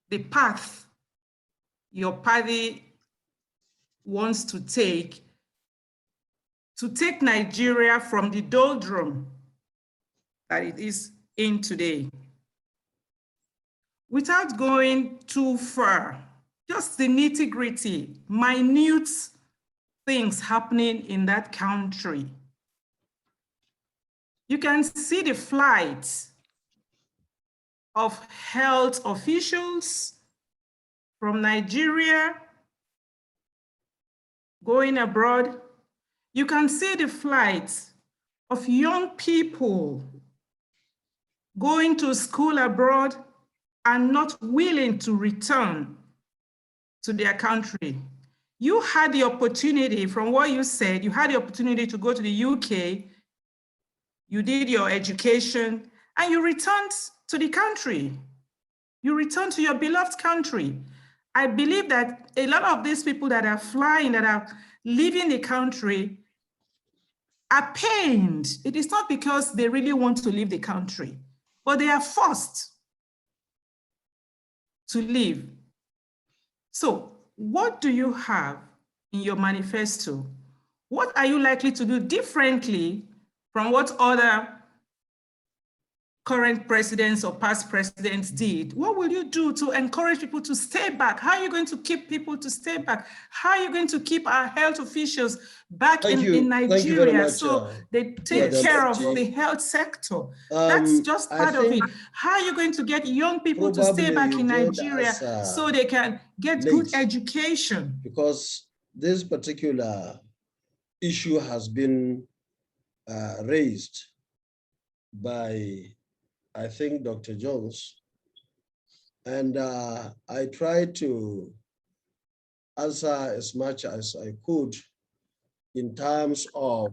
the path your party wants to take Nigeria from the doldrum that it is in today. Without going too far, just the nitty-gritty, minute things happening in that country. You can see the flight of health officials from Nigeria going abroad. You can see the flight of young people going to school abroad and not willing to return to their country. You had the opportunity, from what you said, you had the opportunity to go to the UK, you did your education, and you returned to the country. You returned to your beloved country. I believe that a lot of these people that are flying, that are leaving the country, are pained. It is not because they really want to leave the country, but they are forced to leave. So what do you have in your manifesto? What are you likely to do differently from what other current presidents or past presidents did? What will you do to encourage people to stay back? How are you going to keep people to stay back? How are you going to keep our health officials back in Nigeria so they take care of the health sector? That's just part of it. How are you going to get young people to stay back in Nigeria so they can get good education? Because this particular issue has been raised by, I think, Dr. Jones, and I tried to answer as much as I could in terms of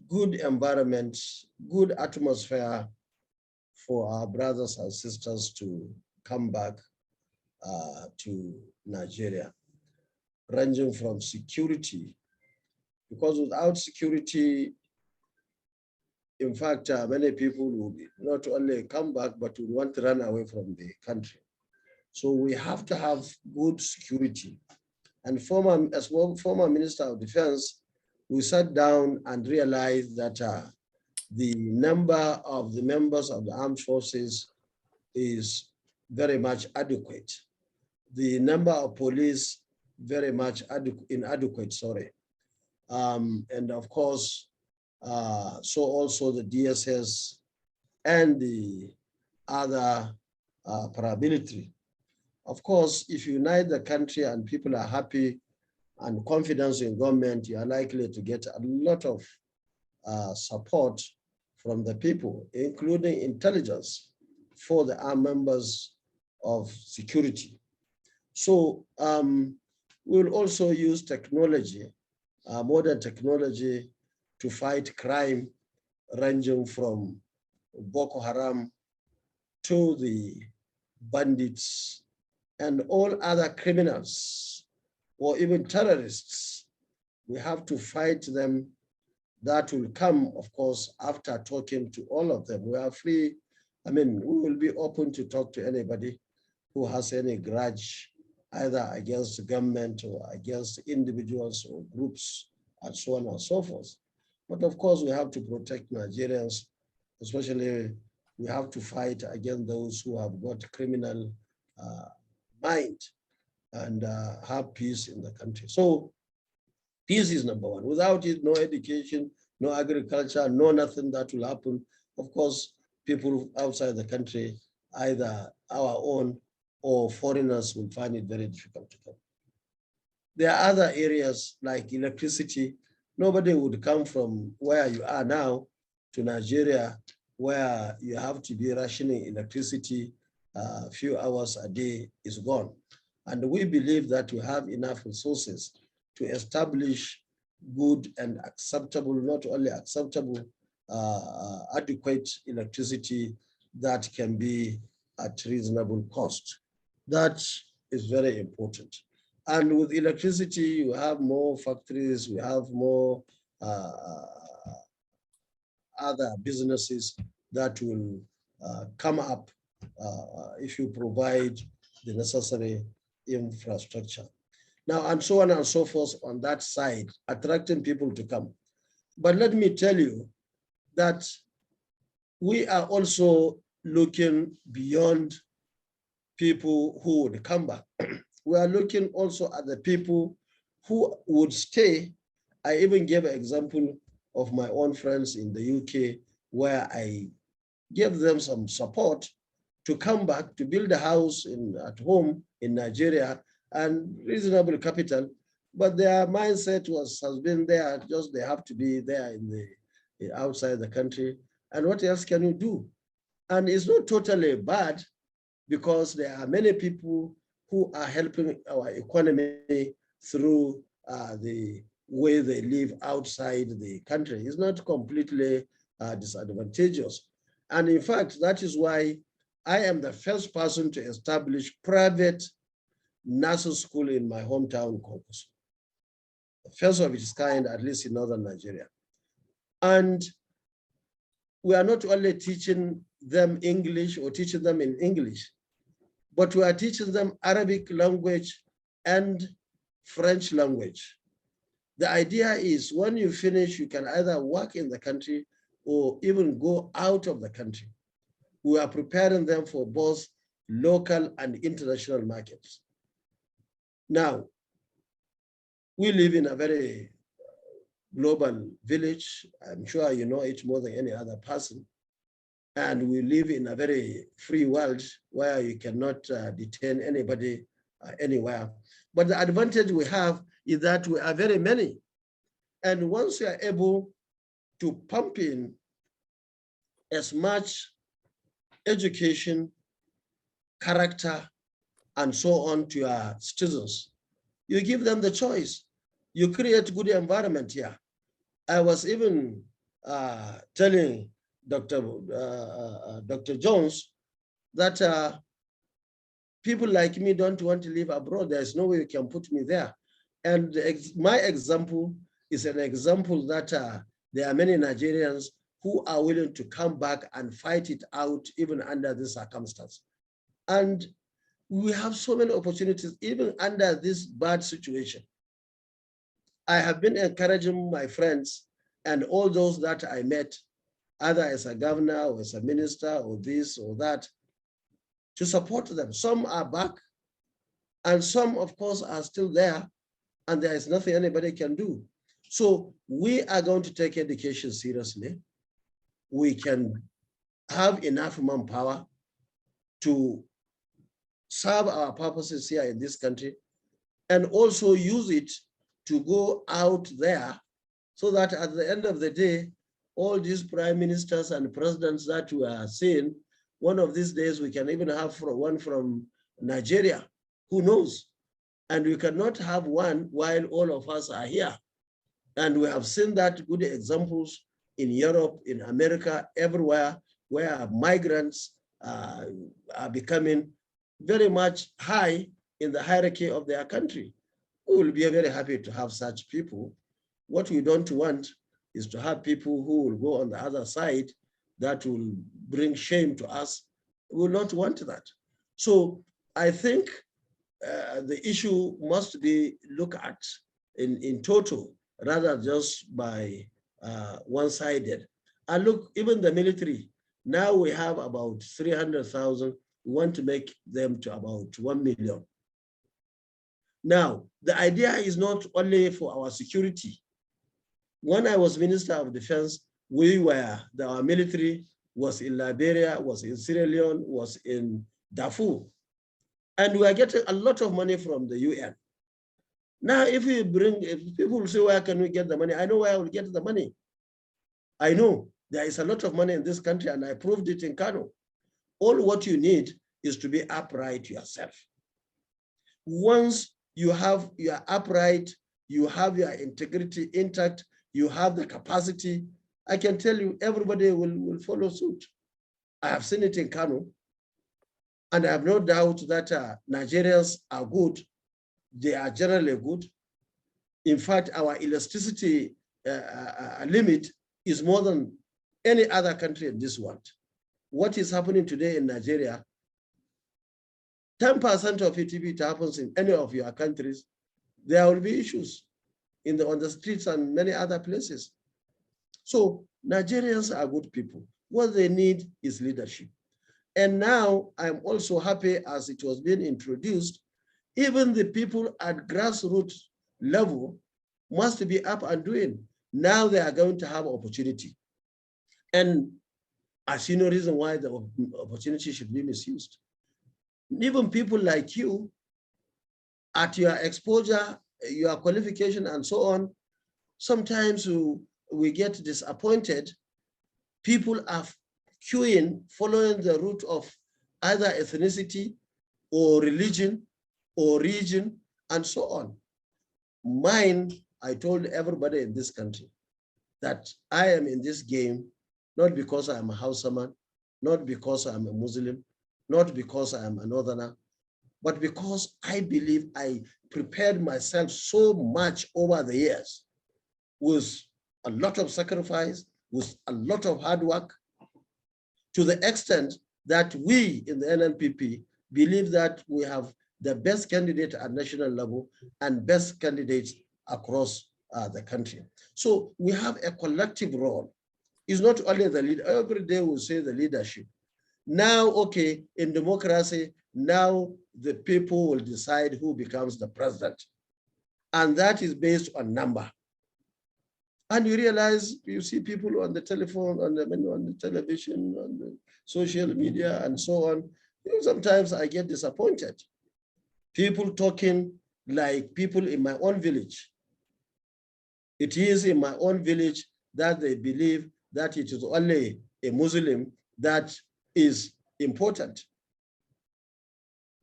good environment, good atmosphere for our brothers and sisters to come back to Nigeria, ranging from security, because without security, in fact, many people will not only come back, but will want to run away from the country. So we have to have good security. And as former Minister of Defense, we sat down and realized that the number of the members of the armed forces is very much adequate. The number of police very much inadequate, sorry. And of course, so also the DSS and the other paramilitary. Of course, if you unite the country and people are happy and confidence in government, you are likely to get a lot of support from the people, including intelligence for the armed members of security. So we'll also use technology, modern technology, to fight crime ranging from Boko Haram to the bandits and all other criminals or even terrorists. We have to fight them. That will come, of course, after talking to all of them. We are free. I mean, we will be open to talk to anybody who has any grudge, either against the government or against individuals or groups, and so on and so forth. But of course, we have to protect Nigerians, especially we have to fight against those who have got criminal mind and have peace in the country. So peace is number one. Without it, no education, no agriculture, no nothing that will happen. Of course, people outside the country, either our own or foreigners, will find it very difficult to come. There are other areas like electricity. Nobody would come from where you are now to Nigeria, where you have to be rationing electricity a few hours a day is gone. And we believe that we have enough resources to establish good and acceptable, not only acceptable, adequate electricity that can be at reasonable cost. That is very important. And with electricity, you have more factories, we have more other businesses that will come up if you provide the necessary infrastructure. Now, and so on and so forth on that side, attracting people to come. But let me tell you that we are also looking beyond people who would come back. We are looking also at the people who would stay. I even gave an example of my own friends in the UK, where I gave them some support to come back to build a house at home in Nigeria and reasonable capital, but their mindset has been there, just they have to be there outside the country. And what else can you do? And it's not totally bad, because there are many people who are helping our economy through the way they live outside the country. It's not completely disadvantageous. And in fact, that is why I am the first person to establish private nursing school in my hometown, Kwankwaso. The first of its kind, at least in northern Nigeria. And we are not only teaching them English or teaching them in English, but we are teaching them Arabic language and French language. The idea is when you finish, you can either work in the country or even go out of the country. We are preparing them for both local and international markets. Now, we live in a very global village. I'm sure you know it more than any other person. And we live in a very free world where you cannot detain anybody anywhere. But the advantage we have is that we are very many. And once you are able to pump in as much education, character, and so on to your citizens, you give them the choice. You create good environment here. I was even telling Dr. Jones that people like me don't want to live abroad. There's no way you can put me there. And my example is an example that there are many Nigerians who are willing to come back and fight it out even under this circumstance. And we have so many opportunities even under this bad situation. I have been encouraging my friends and all those that I met, either as a governor or as a minister or this or that, to support them. Some are back and some, of course, are still there, and there is nothing anybody can do. So we are going to take education seriously. We can have enough manpower to serve our purposes here in this country and also use it to go out there so that at the end of the day, all these prime ministers and presidents that we are seeing, one of these days we can even have one from Nigeria, who knows? And we cannot have one while all of us are here. And we have seen that good examples in Europe, in America, everywhere, where migrants are becoming very much high in the hierarchy of their country. We will be very happy to have such people. What we don't want is to have people who will go on the other side that will bring shame to us. We will not want that. So I think the issue must be looked at in total, rather just by one-sided. And look, even the military, now we have about 300,000. We want to make them to about 1 million. Now, the idea is not only for our security. When I was Minister of Defense, our military was in Liberia, was in Sierra Leone, was in Darfur. And we are getting a lot of money from the UN. Now, if people say, where can we get the money? I know where I will get the money. I know there is a lot of money in this country, and I proved it in Kano. All what you need is to be upright yourself. Once you are upright, you have your integrity intact, you have the capacity, I can tell you everybody will follow suit. I have seen it in Kano, and I have no doubt that Nigerians are good. They are generally good. In fact, our elasticity limit is more than any other country in this world. What is happening today in Nigeria, 10% of it, if it happens in any of your countries, there will be issues on the streets and many other places. So Nigerians are good people. What they need is leadership. And now I'm also happy, as it was being introduced, even the people at grassroots level must be up and doing. Now they are going to have opportunity. And I see no reason why the opportunity should be misused. Even people like you, at your exposure, your qualification and so on, sometimes we get disappointed. People are queuing, following the route of either ethnicity or religion or region and so on. Mine, I told everybody in this country that I am in this game, not because I am a Hausa man, not because I am a Muslim, not because I am a Northerner, but because I believe I prepared myself so much over the years with a lot of sacrifice, with a lot of hard work, to the extent that we in the NNPP believe that we have the best candidate at national level and best candidates across the country. So we have a collective role. It's not only the leader. Every day we say the leadership. Now, okay, in democracy, now the people will decide who becomes the president. And that is based on number. And you realize, you see people on the telephone, on the television, on the social media, and so on. Sometimes I get disappointed. People talking like people in my own village. It is in my own village that they believe that it is only a Muslim that is important.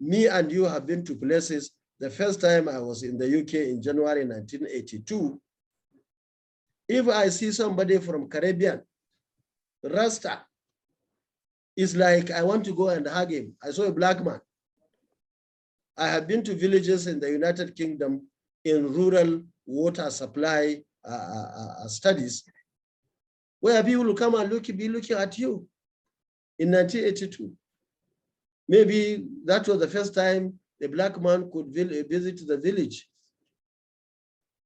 Me and you have been to places. The first time I was in the UK in January 1982, if I see somebody from Caribbean, Rasta, it's like I want to go and hug him. I saw a black man. I have been to villages in the United Kingdom in rural water supply studies, where people will come and be looking at you in 1982. Maybe that was the first time the black man could visit the village.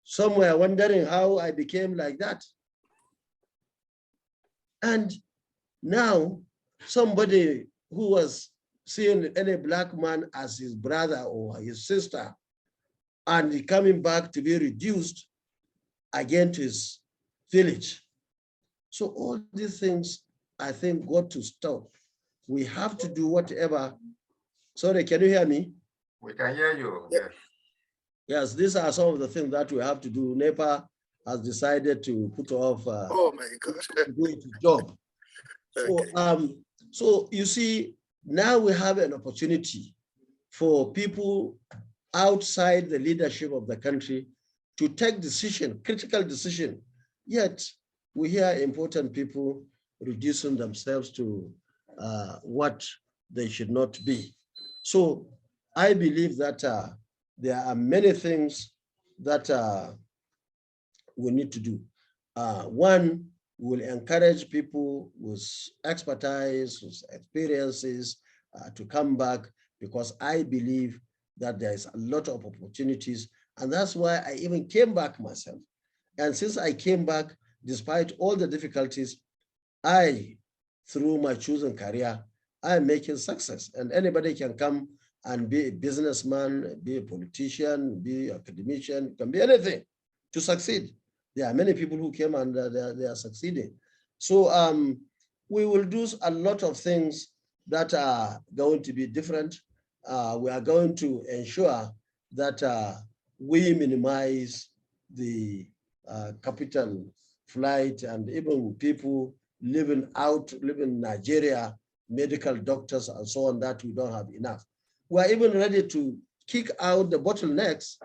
Somewhere wondering how I became like that. And now somebody who was seeing any black man as his brother or his sister and coming back to be reduced again to his village. So all these things, I think, got to stop. We have to do whatever. Sorry, can you hear me? We can hear you. Yes. Yes, these are some of the things that we have to do. Nnpp'S has decided to put off oh my God. to do its job. Okay. So you see, now we have an opportunity for people outside the leadership of the country to take decision, critical decision. Yet we hear important people reducing themselves to what they should not be. So I believe that there are many things that we need to do. One, will encourage people with expertise, with experiences to come back, because I believe that there is a lot of opportunities. And that's why I even came back myself. And since I came back, despite all the difficulties, through my chosen career, I'm making success. And anybody can come and be a businessman, be a politician, be an academician, can be anything to succeed. There are many people who came and they are succeeding. So we will do a lot of things that are going to be different. We are going to ensure that we minimize the capital flight, and even people living in Nigeria, medical doctors and so on, that we don't have enough. We are even ready to kick out the bottlenecks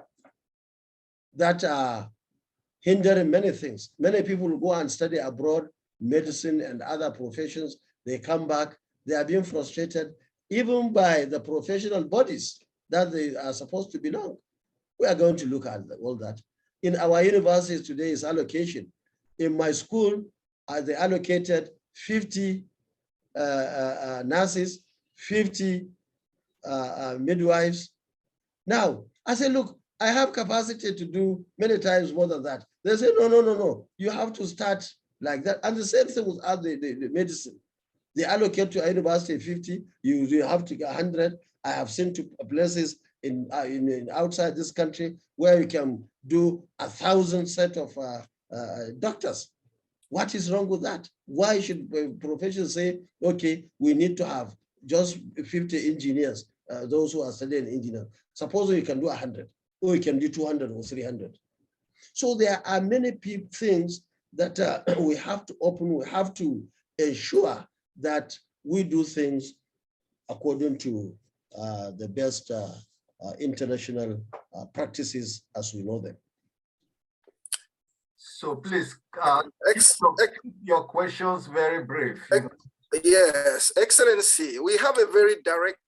that are hindering many things. Many people go and study abroad, medicine and other professions. They come back, they are being frustrated, even by the professional bodies that they are supposed to belong. We are going to look at all that. In our universities today is allocation. In my school, they allocated 50 nurses, 50 midwives. Now, I say, look, I have capacity to do many times more than that. They say, no. You have to start like that. And the same thing with the medicine. They allocate to a university 50, you have to get 100. I have seen to places in outside this country where you can do 1,000 set of doctors. What is wrong with that? Why should professions say, okay, we need to have just 50 engineers, those who are studying engineering. Suppose you can do 100, or you can do 200 or 300. So there are many things that we have to open, we have to ensure that we do things according to the best international practices as we know them. So please, your questions very brief. Yes, Excellency, we have a very direct,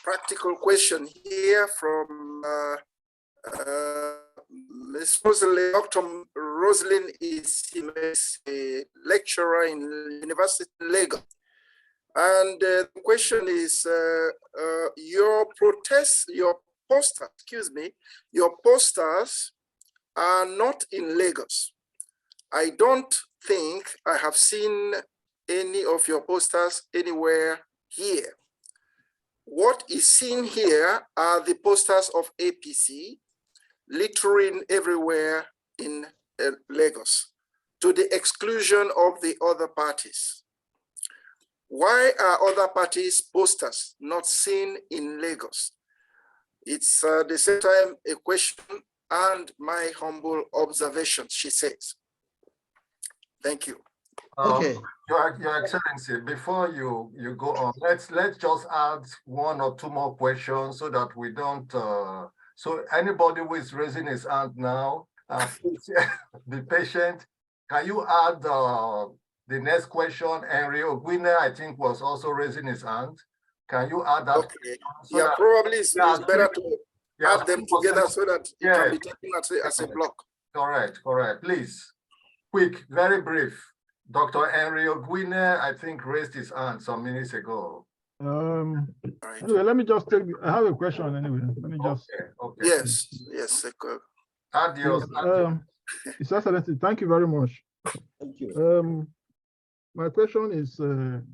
practical question here from Ms. Rosalind. Dr. Rosalind is a lecturer in University of Lagos. And the question is, your posters are not in Lagos. I don't think I have seen any of your posters anywhere here. What is seen here are the posters of APC littering everywhere in Lagos, to the exclusion of the other parties. Why are other parties' posters not seen in Lagos? It's at the same time a question and my humble observation, she says. Thank you. Okay. Your Excellency, before you go on, let's just add one or two more questions so that we don't. So anybody who is raising his hand now, please be patient. Can you add the next question? Rabiu Kwankwaso, I think, was also raising his hand. Can you add that? Okay. So yeah, probably it's better to add them together so that it can be taken as a block. Correct. Please, quick, very brief. Dr. Rabiu Kwankwaso, I think, raised his hand some minutes ago. Anyway, let me just take. I have a question anyway. Let me just. Okay. Yes. Adios. His Excellency, thank you very much. Thank you. My question is: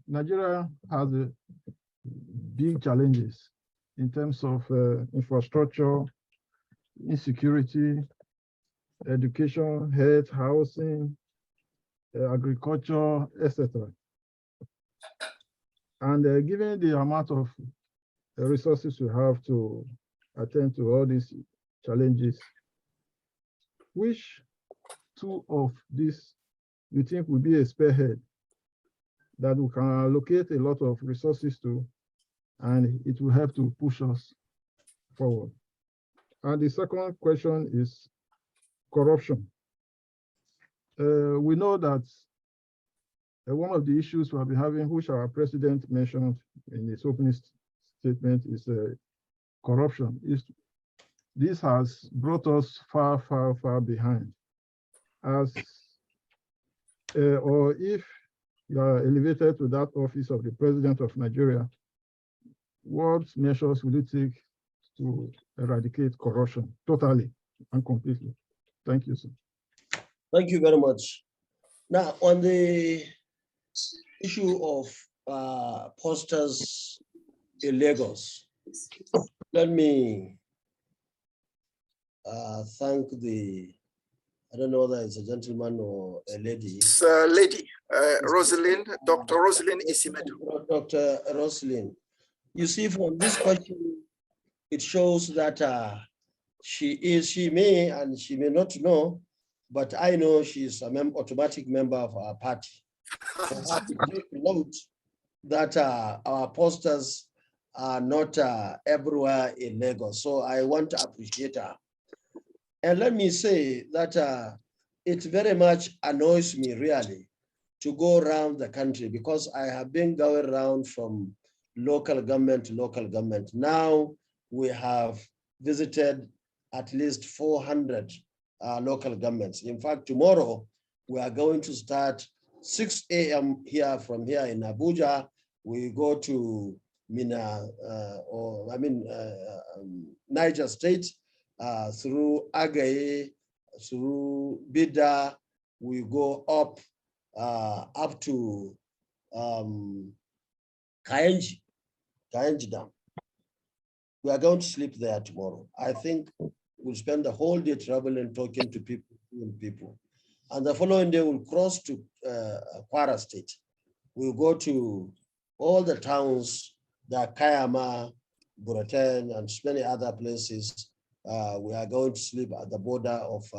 Nigeria has big challenges in terms of infrastructure, insecurity, education, health, housing, agriculture, etc. And given the amount of resources we have to attend to all these challenges, which two of these you think would be a spearhead that we can allocate a lot of resources to, and it will help to push us forward? And the second question is corruption. We know that one of the issues we'll be having, which our president mentioned in his opening statement, is corruption. This has brought us far behind. Or if you are elevated to that office of the president of Nigeria, what measures will you take to eradicate corruption totally and completely? Thank you, sir. Thank you very much. Now, on the issue of posters in Lagos, let me thank I don't know whether it's a gentleman or a lady. It's a lady, Rosalind, Dr. Rosalind Isimedo. Dr. Rosalind, you see, from this question, it shows that She may and she may not know, but I know she's an automatic member of our party. For her to take note that our posters are not everywhere in Lagos. So I want to appreciate her. And let me say that it very much annoys me really to go around the country, because I have been going around from local government to local government. Now we have visited at least 400 local governments. In fact, tomorrow we are going to start 6 a.m. here from here in Abuja. We go to Niger State, through Agaye, through Bida, we go up to Kayenji Dam. We are going to sleep there tomorrow. I think we'll spend the whole day traveling, talking to people. And the following day, we'll cross to Kwara State. We'll go to all the towns, the Kayama, Buraten, and many other places. We are going to sleep at the border of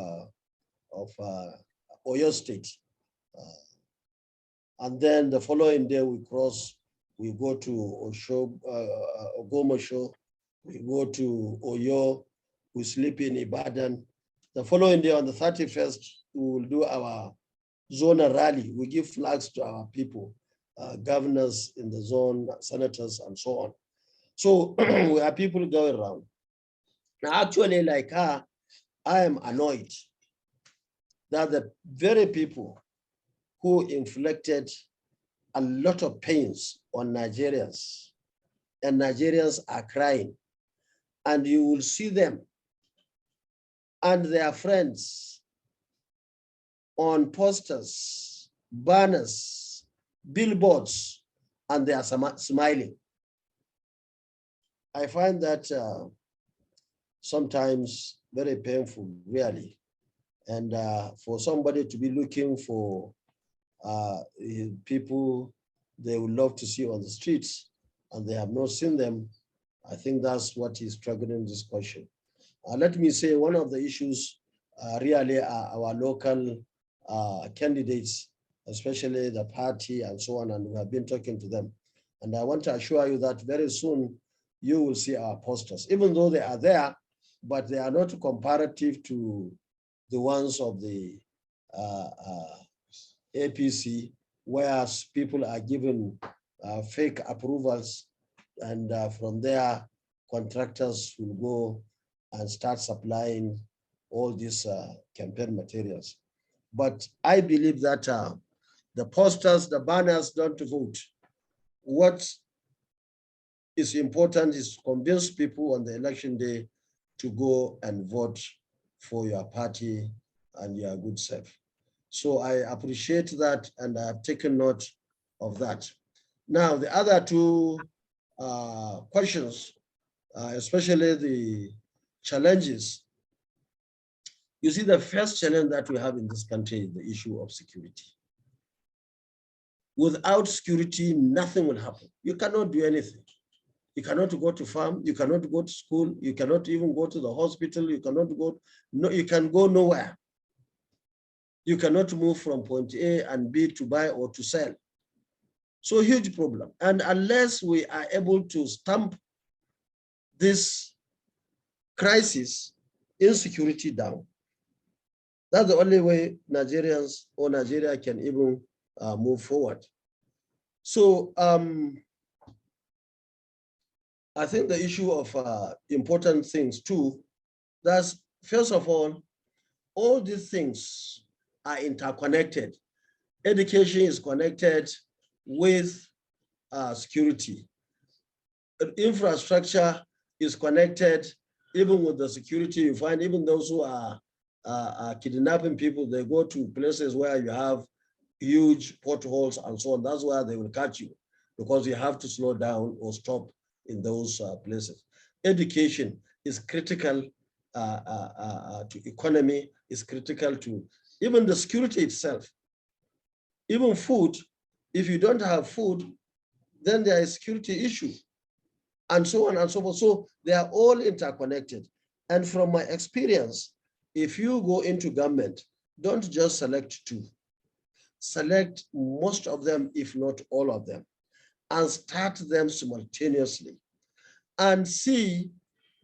Oyo State. And then the following day we cross, we go to Ogomosho, we go to Oyo, we sleep in Ibadan. The following day on the 31st, we will do our zonal rally. We give flags to our people, governors in the zone, senators, and so on. So we have people going around. Now, actually, like her, I am annoyed that the very people who inflicted a lot of pains on Nigerians, and Nigerians are crying, and you will see them and their friends on posters, banners, billboards, and they are smiling. I find that sometimes very painful, really. And for somebody to be looking for people they would love to see on the streets and they have not seen them, I think that's what is triggering this question. Let me say one of the issues really are our local candidates, especially the party and so on, and we have been talking to them. And I want to assure you that very soon you will see our posters, even though they are there, but they are not comparative to the ones of the APC, where people are given fake approvals, and from there, contractors will go and start supplying all these campaign materials. But I believe that the posters, the banners don't vote. What is important is to convince people on the election day to go and vote for your party and your good self. So I appreciate that, and I have taken note of that. Now, the other two questions, especially the challenges. You see, the first challenge that we have in this country is the issue of security. Without security, nothing will happen. You cannot do anything. You cannot go to farm, you cannot go to school, you cannot even go to the hospital, you cannot go, no, you can go nowhere. You cannot move from point A and B to buy or to sell. So huge problem. And unless we are able to stamp this crisis, insecurity down, that's the only way Nigerians or Nigeria can even move forward. So I think the issue of important things too, that's first of all these things are interconnected. Education is connected with security. Infrastructure is connected even with the security. You find even those who are kidnapping people, they go to places where you have huge potholes and so on. That's where they will catch you, because you have to slow down or stop in those places. Education is critical to economy, is critical to even the security itself. Even food, if you don't have food, then there is security issue, and so on and so forth. So they are all interconnected. And from my experience, if you go into government, don't just select 2. Select most of them, if not all of them, and start them simultaneously. And see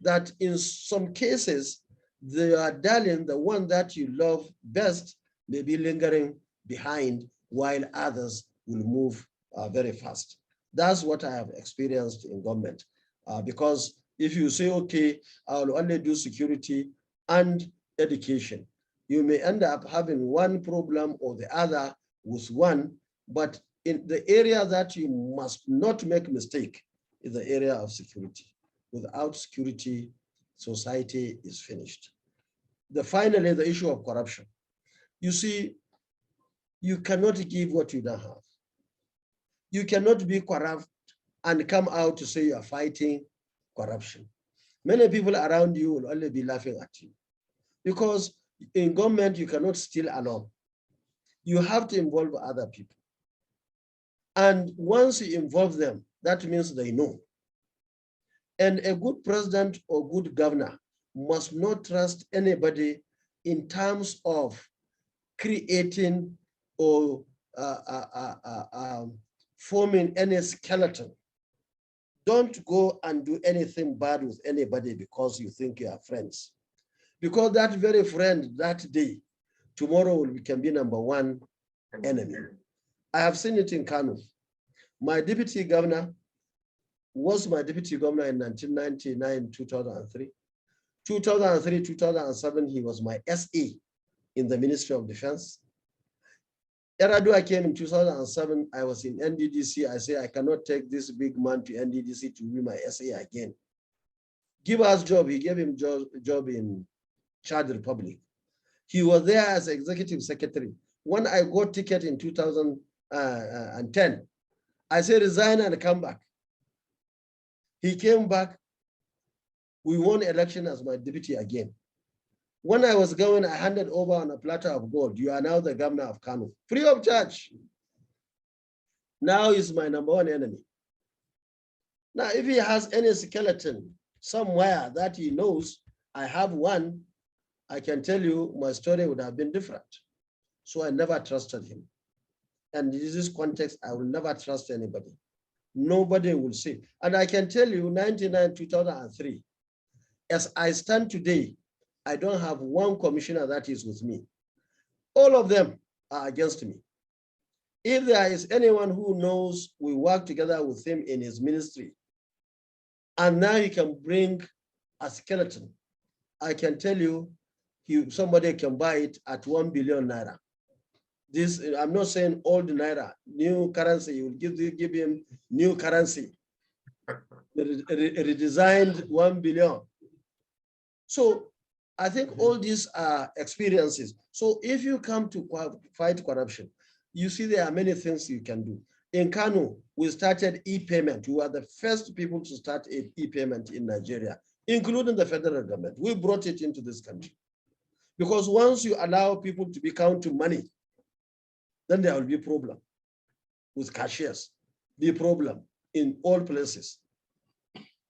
that in some cases, they are darling, the one that you love best may be lingering behind while others will move very fast. That's what I have experienced in government. Because if you say, okay, I'll only do security and education, you may end up having one problem or the other with one, but in the area that you must not make mistake is the area of security. Without security, society is finished. Finally, the issue of corruption. You see, you cannot give what you don't have. You cannot be corrupt and come out to say you are fighting corruption. Many people around you will only be laughing at you. Because in government, you cannot steal alone. You have to involve other people. And once you involve them, that means they know. And a good president or good governor must not trust anybody in terms of creating or forming any skeleton. Don't go and do anything bad with anybody because you think you are friends. Because that very friend that day, tomorrow can be #1 enemy. I have seen it in Kano. My deputy governor was my deputy governor in 1999, 2003. 2003, 2007, he was my SA in the Ministry of Defense. Eradua came in 2007, I was in NDDC. I say, I cannot take this big man to NDDC to be my SA again. Give us job, he gave him job in Chad Republic. He was there as executive secretary. When I got ticket in 2010, I said, resign and come back. He came back. We won election as my deputy again. When I was going, I handed over on a platter of gold. You are now the governor of Kano, free of charge. Now he's my #1 enemy. Now, if he has any skeleton somewhere that he knows I have one, I can tell you my story would have been different. So I never trusted him. And in this context, I will never trust anybody. Nobody will see. And I can tell you, 99, 2003, as I stand today, I don't have one commissioner that is with me. All of them are against me. If there is anyone who knows we work together with him in his ministry, and now he can bring a skeleton, I can tell you, somebody can buy it at 1 billion naira. This, I'm not saying old naira, new currency, you will give him new currency, redesigned 1 billion. So I think all these are experiences. So if you come to fight corruption, you see there are many things you can do. In Kano, we started e-payment. We were the first people to start e-payment in Nigeria, including the federal government. We brought it into this country. Because once you allow people to be counting money, then there will be a problem with cashiers, be a problem in all places.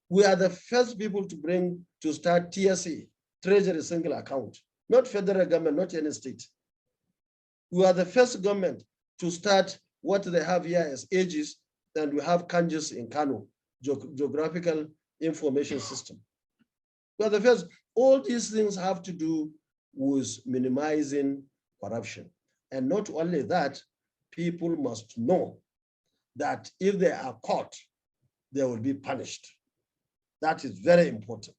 We are the first people to start TSA, Treasury Single Account, not federal government, not any state. We are the first government to start what they have here as ages, and we have kanjis in Kano, geographical information system. We are the first. All these things have to do with minimizing corruption. And not only that, people must know that if they are caught, they will be punished. That is very important.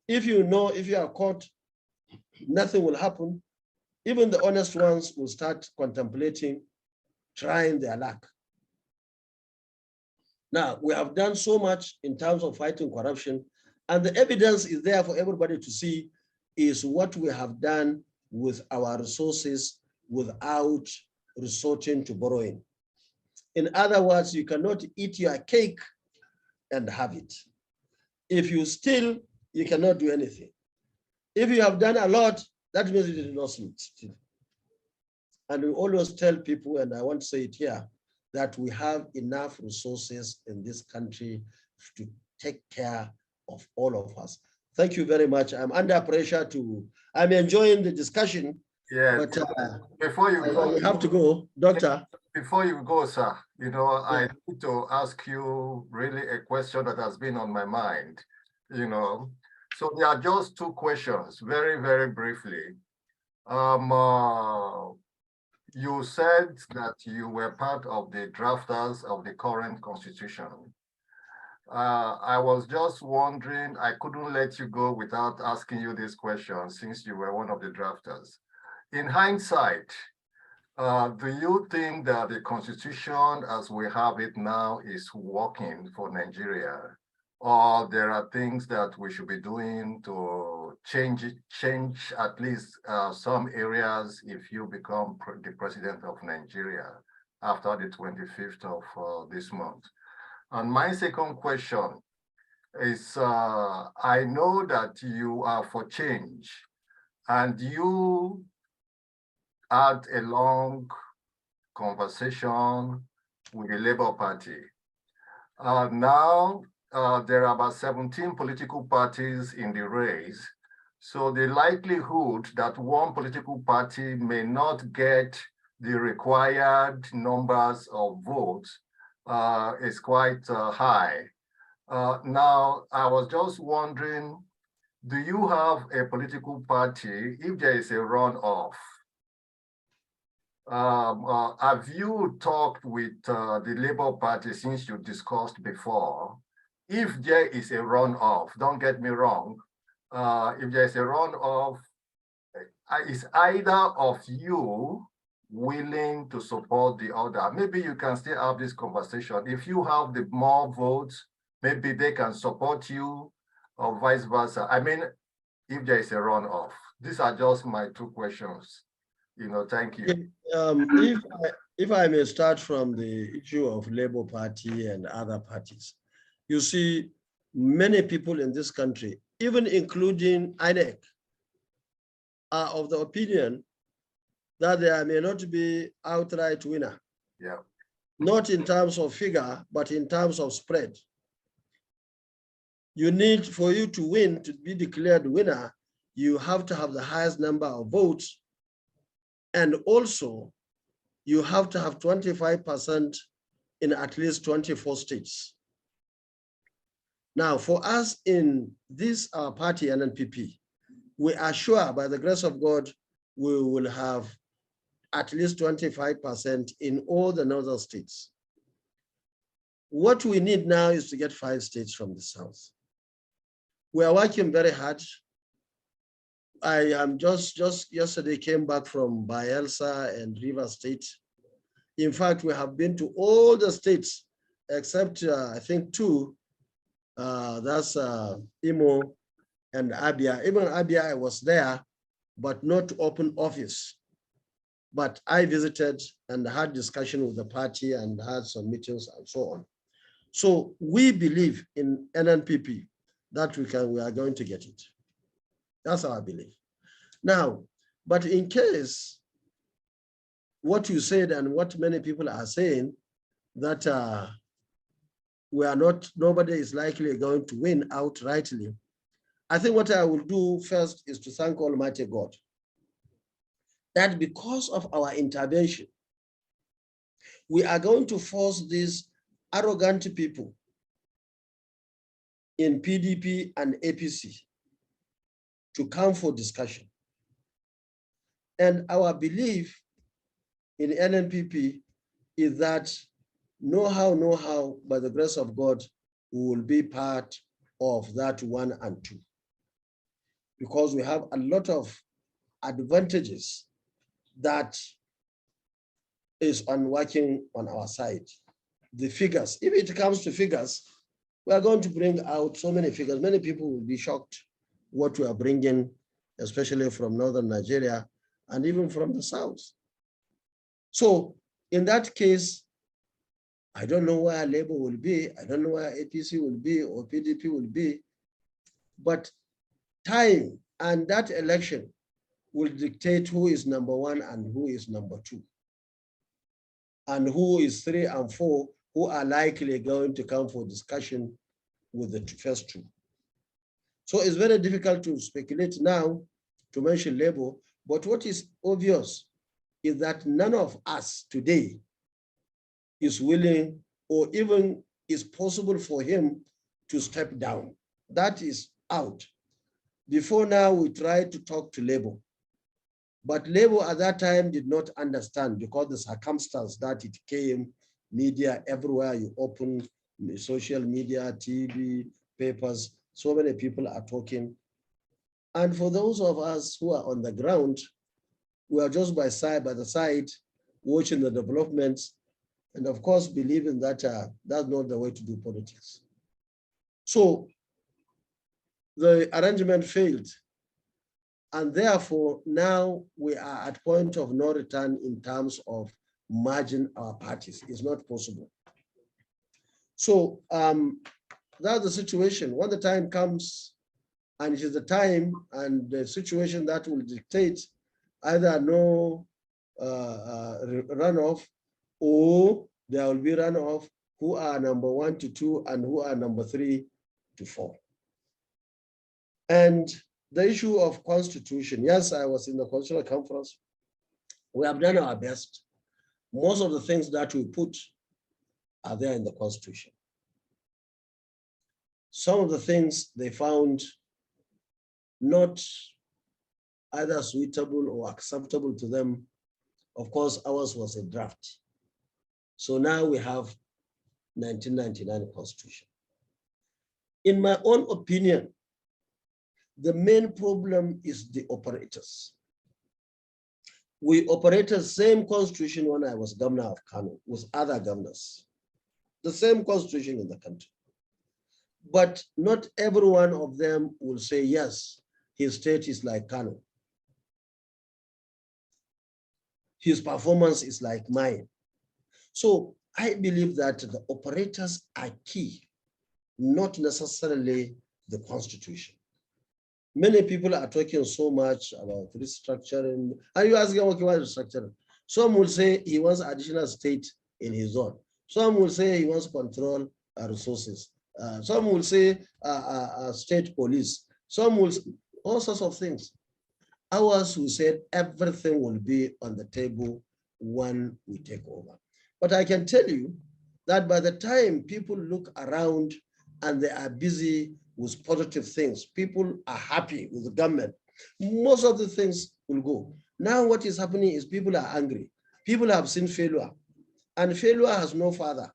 If you know, if you are caught, nothing will happen. Even the honest ones will start contemplating trying their luck. Now, we have done so much in terms of fighting corruption, and the evidence is there for everybody to see is what we have done with our resources without resorting to borrowing. In other words, you cannot eat your cake and have it. If you steal, you cannot do anything. If you have done a lot, that means you did not steal. And we always tell people, and I want to say it here, that we have enough resources in this country to take care of all of us. Thank you very much. I'm under pressure I'm enjoying the discussion. Yeah, but before you go, we have to go, Doctor. Before you go, sir, I need to ask you really a question that has been on my mind, So there are just two questions, very, very briefly. You said that you were part of the drafters of the current constitution. I was just wondering, I couldn't let you go without asking you this question since you were one of the drafters. In hindsight, do you think that the constitution as we have it now is working for Nigeria? Or there are things that we should be doing to change at least some areas if you become the president of Nigeria after the 25th of this month? And my second question is, I know that you are for change and you had a long conversation with the Labour Party. Now, there are about 17 political parties in the race. So the likelihood that one political party may not get the required numbers of votes is quite high. Now, I was just wondering, do you have a political party, if there is a runoff? Have you talked with the Labour Party since you discussed before? If there is a runoff, don't get me wrong, if there is a runoff, is either of you willing to support the other? Maybe you can still have this conversation. If you have the more votes, maybe they can support you or vice versa. I mean, if there is a runoff. These are just my two questions. Thank you. If I may start from the issue of Labour Party and other parties, you see, many people in this country, even including INEC, are of the opinion that there may not be outright winner. Yeah. Not in terms of figure, but in terms of spread. You need, for you to win, to be declared winner, you have to have the highest number of votes. And also, you have to have 25% in at least 24 states. Now, for us in this party, NNPP, we are sure by the grace of God, we will have at least 25% in all the northern states. What we need now is to get 5 states from the south. We are working very hard. I am just yesterday came back from Bayelsa and River State. In fact, we have been to all the states except I think 2. That's Imo and Abia. Even Abia, I was there, but not open office. But I visited and had discussion with the party and had some meetings and so on. So we believe in NNPP that we are going to get it. That's our belief. Now, but in case what you said and what many people are saying, that nobody is likely going to win outrightly, I think what I will do first is to thank Almighty God that because of our intervention, we are going to force these arrogant people in PDP and APC to come for discussion. And our belief in NNPP is that no how, by the grace of God, we will be part of that 1 and 2. Because we have a lot of advantages that is on working on our side. The figures, if it comes to figures, we are going to bring out so many figures. Many people will be shocked what we are bringing, especially from northern Nigeria and even from the south. So in that case, I don't know where Labour will be. I don't know where APC will be or PDP will be, but time and that election will dictate who is number 1 and who is number 2. And who is 3 and 4, who are likely going to come for discussion with the first 2. So it's very difficult to speculate now to mention Labour, but what is obvious is that none of us today is willing or even is possible for him to step down. That is out. Before now, we tried to talk to Labour, but Labour at that time did not understand because the circumstance that it came, media everywhere you open, social media, TV, papers, so many people are talking. And for those of us who are on the ground, we are just by the side, watching the developments, and of course, believing that that's not the way to do politics. So the arrangement failed. And therefore, now we are at point of no return in terms of merging our parties. It's not possible. So that's the situation. When the time comes, and it is the time and the situation that will dictate either no runoff, or there will be runoff who are number 1 to 2 and who are number 3 to 4. And the issue of constitution, yes, I was in the constitutional conference. We have done our best. Most of the things that we put are there in the constitution. Some of the things they found not either suitable or acceptable to them. Of course, ours was a draft. So now we have 1999 Constitution. In my own opinion, the main problem is the operators. We operated the same constitution when I was governor of Kano with other governors, the same constitution in the country. But not every one of them will say, yes, his state is like Kano. His performance is like mine. So I believe that the operators are key, not necessarily the constitution. Many people are talking so much about restructuring. And you ask them what you want restructuring. Some will say he wants additional state in his zone. Some will say he wants to control resources. Some will say state police. Some will say all sorts of things. Ours who said everything will be on the table when we take over. But I can tell you that by the time people look around and they are busy with positive things, people are happy with the government, most of the things will go. Now what is happening is people are angry. People have seen failure, and failure has no father.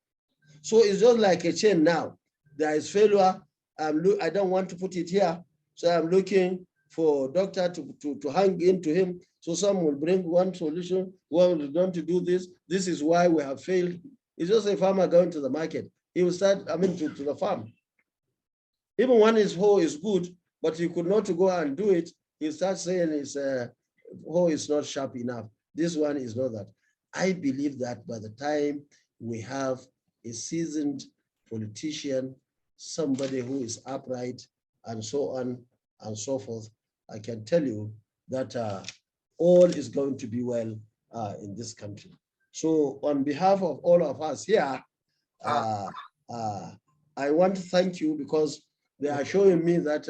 So it's just like a chain now. There is failure. I don't want to put it here, so I'm looking for a doctor to hang into him. So some will bring one solution, one will want to do this. This is why we have failed. It's just a farmer going to the market. He will start, to the farm. Even when his hoe is good, but he could not go and do it, he starts saying his hoe is not sharp enough. This one is not that. I believe that by the time we have a seasoned politician, somebody who is upright and so on and so forth, I can tell you that all is going to be well in this country. So on behalf of all of us here, I want to thank you because they are showing me that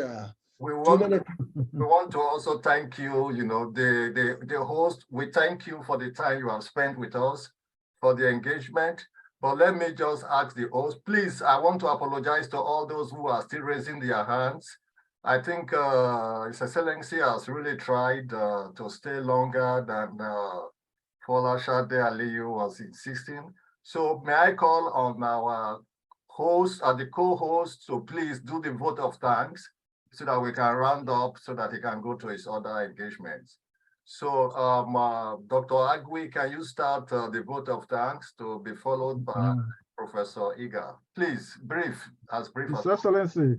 we want to also thank you, the host. We thank you for the time you have spent with us, for the engagement. But let me just ask the host, please, I want to apologize to all those who are still raising their hands. I think His Excellency has really tried to stay longer than Folashade Aliyu was insisting. So may I call on our host, the co-host, to please do the vote of thanks so that we can round up so that he can go to his other engagements. So Dr. Agui, can you start the vote of thanks to be followed by Professor Iga? Please, as brief as His Excellency,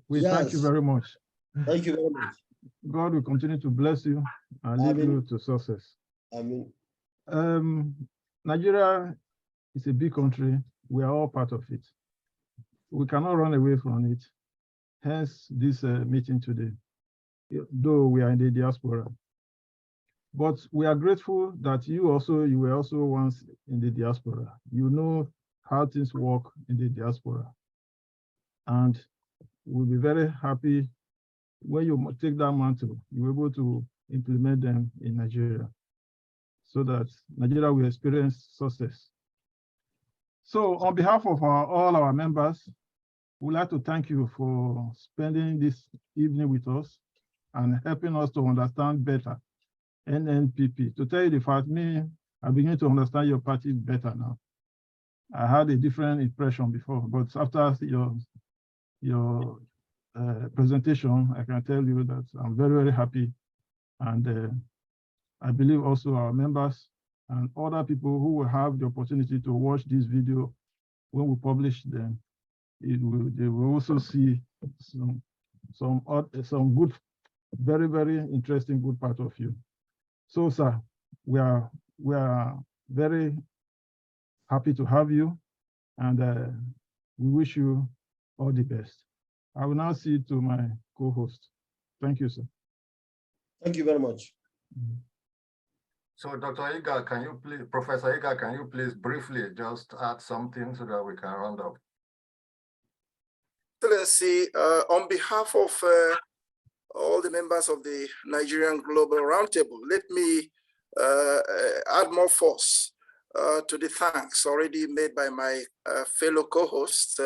we thank you very much. Thank you very much. God will continue to bless you and lead you to success. Nigeria is a big country. We are all part of it. We cannot run away from it. Hence this meeting today, though we are in the diaspora. But we are grateful that you were also once in the diaspora. You know how things work in the diaspora. And we'll be very happy when you take that mantle, you're able to implement them in Nigeria so that Nigeria will experience success. So on behalf of all our members, we'd like to thank you for spending this evening with us and helping us to understand better NNPP. To tell you the fact, I begin to understand your party better now. I had a different impression before, but after your presentation, I can tell you that I'm very, very happy. And I believe also our members and other people who will have the opportunity to watch this video when we publish them, they will also see some good, very, very interesting good part of you. So, sir, we are very happy to have you, and we wish you all the best. I will now cede to my co-host. Thank you, sir. Thank you very much. So Dr. Iga, can you please, Professor Iga, can you please briefly just add something so that we can round up? Excellency, on behalf of all the members of the Nigerian Global Roundtable, let me add more force to the thanks already made by my fellow co-host,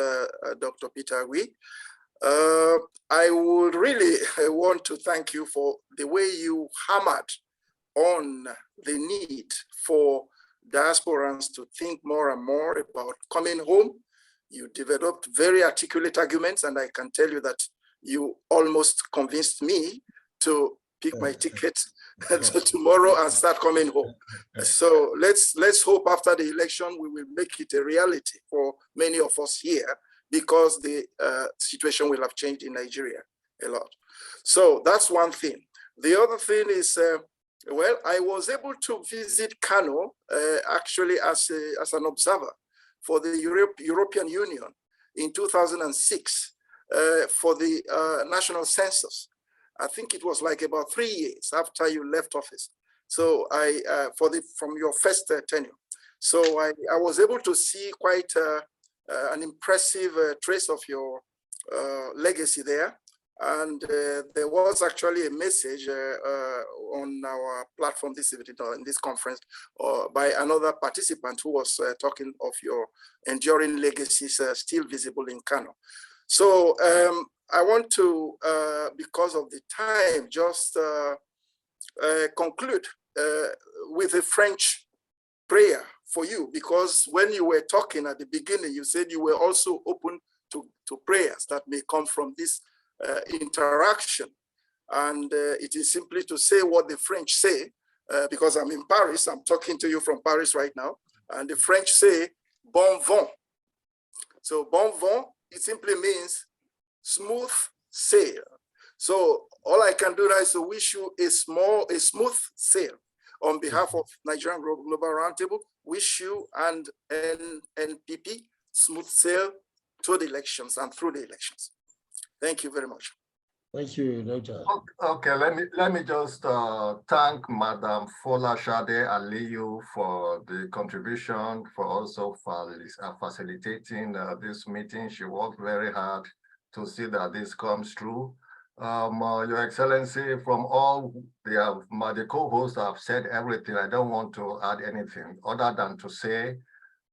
Dr. Peter Agui. I would really want to thank you for the way you hammered on the need for diasporans to think more and more about coming home. You developed very articulate arguments, and I can tell you that you almost convinced me to pick my ticket tomorrow and start coming home. So let's hope after the election we will make it a reality for many of us here, because the situation will have changed in Nigeria a lot. So that's one thing. The other thing is, well, I was able to visit Kano actually as an observer for the European Union in 2006 for the national census. I think it was like about 3 years after you left office. So from your first tenure. So I was able to see quite an impressive trace of your legacy there. And there was actually a message on our platform this evening, in this conference, by another participant who was talking of your enduring legacies still visible in Kano. So I want to, because of the time, just conclude with a French prayer for you, because when you were talking at the beginning, you said you were also open to prayers that may come from this interaction. And it is simply to say what the French say, because I'm in Paris, I'm talking to you from Paris right now, and the French say, bon vent. So bon vent, it simply means smooth sail. So all I can do now is to wish you a smooth sail. On behalf of Nigerian Global Roundtable, wish you and NNPP smooth sail to the elections and through the elections. Thank you very much. Thank you, Doctor. Okay, let me just thank Madam Fola Shade Aliyu for the contribution, for also facilitating this meeting. She worked very hard to see that this comes through. Your Excellency, from all the co-hosts have said everything. I don't want to add anything other than to say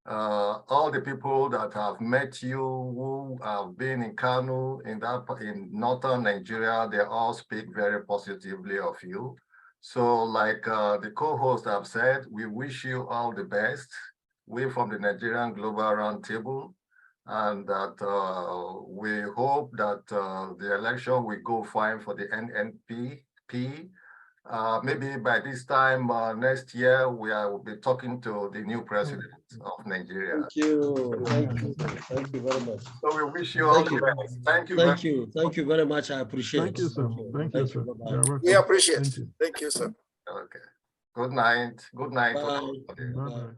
all the people that have met you, who have been in Kano, in northern Nigeria, they all speak very positively of you. So like the co-hosts have said, we wish you all the best. We from the Nigerian Global Roundtable, and that we hope that the election will go fine for the NNPP. Maybe by this time next year, we will be talking to the new president of Nigeria. Thank you. Thank you. Thank you very much. So we wish you all the best. Thank you. Thank you. Thank you very much. I appreciate it. Thank you, sir. Thank you, sir. We appreciate it. Thank you, sir. Okay. Good night. Good night. Bye. Bye-bye.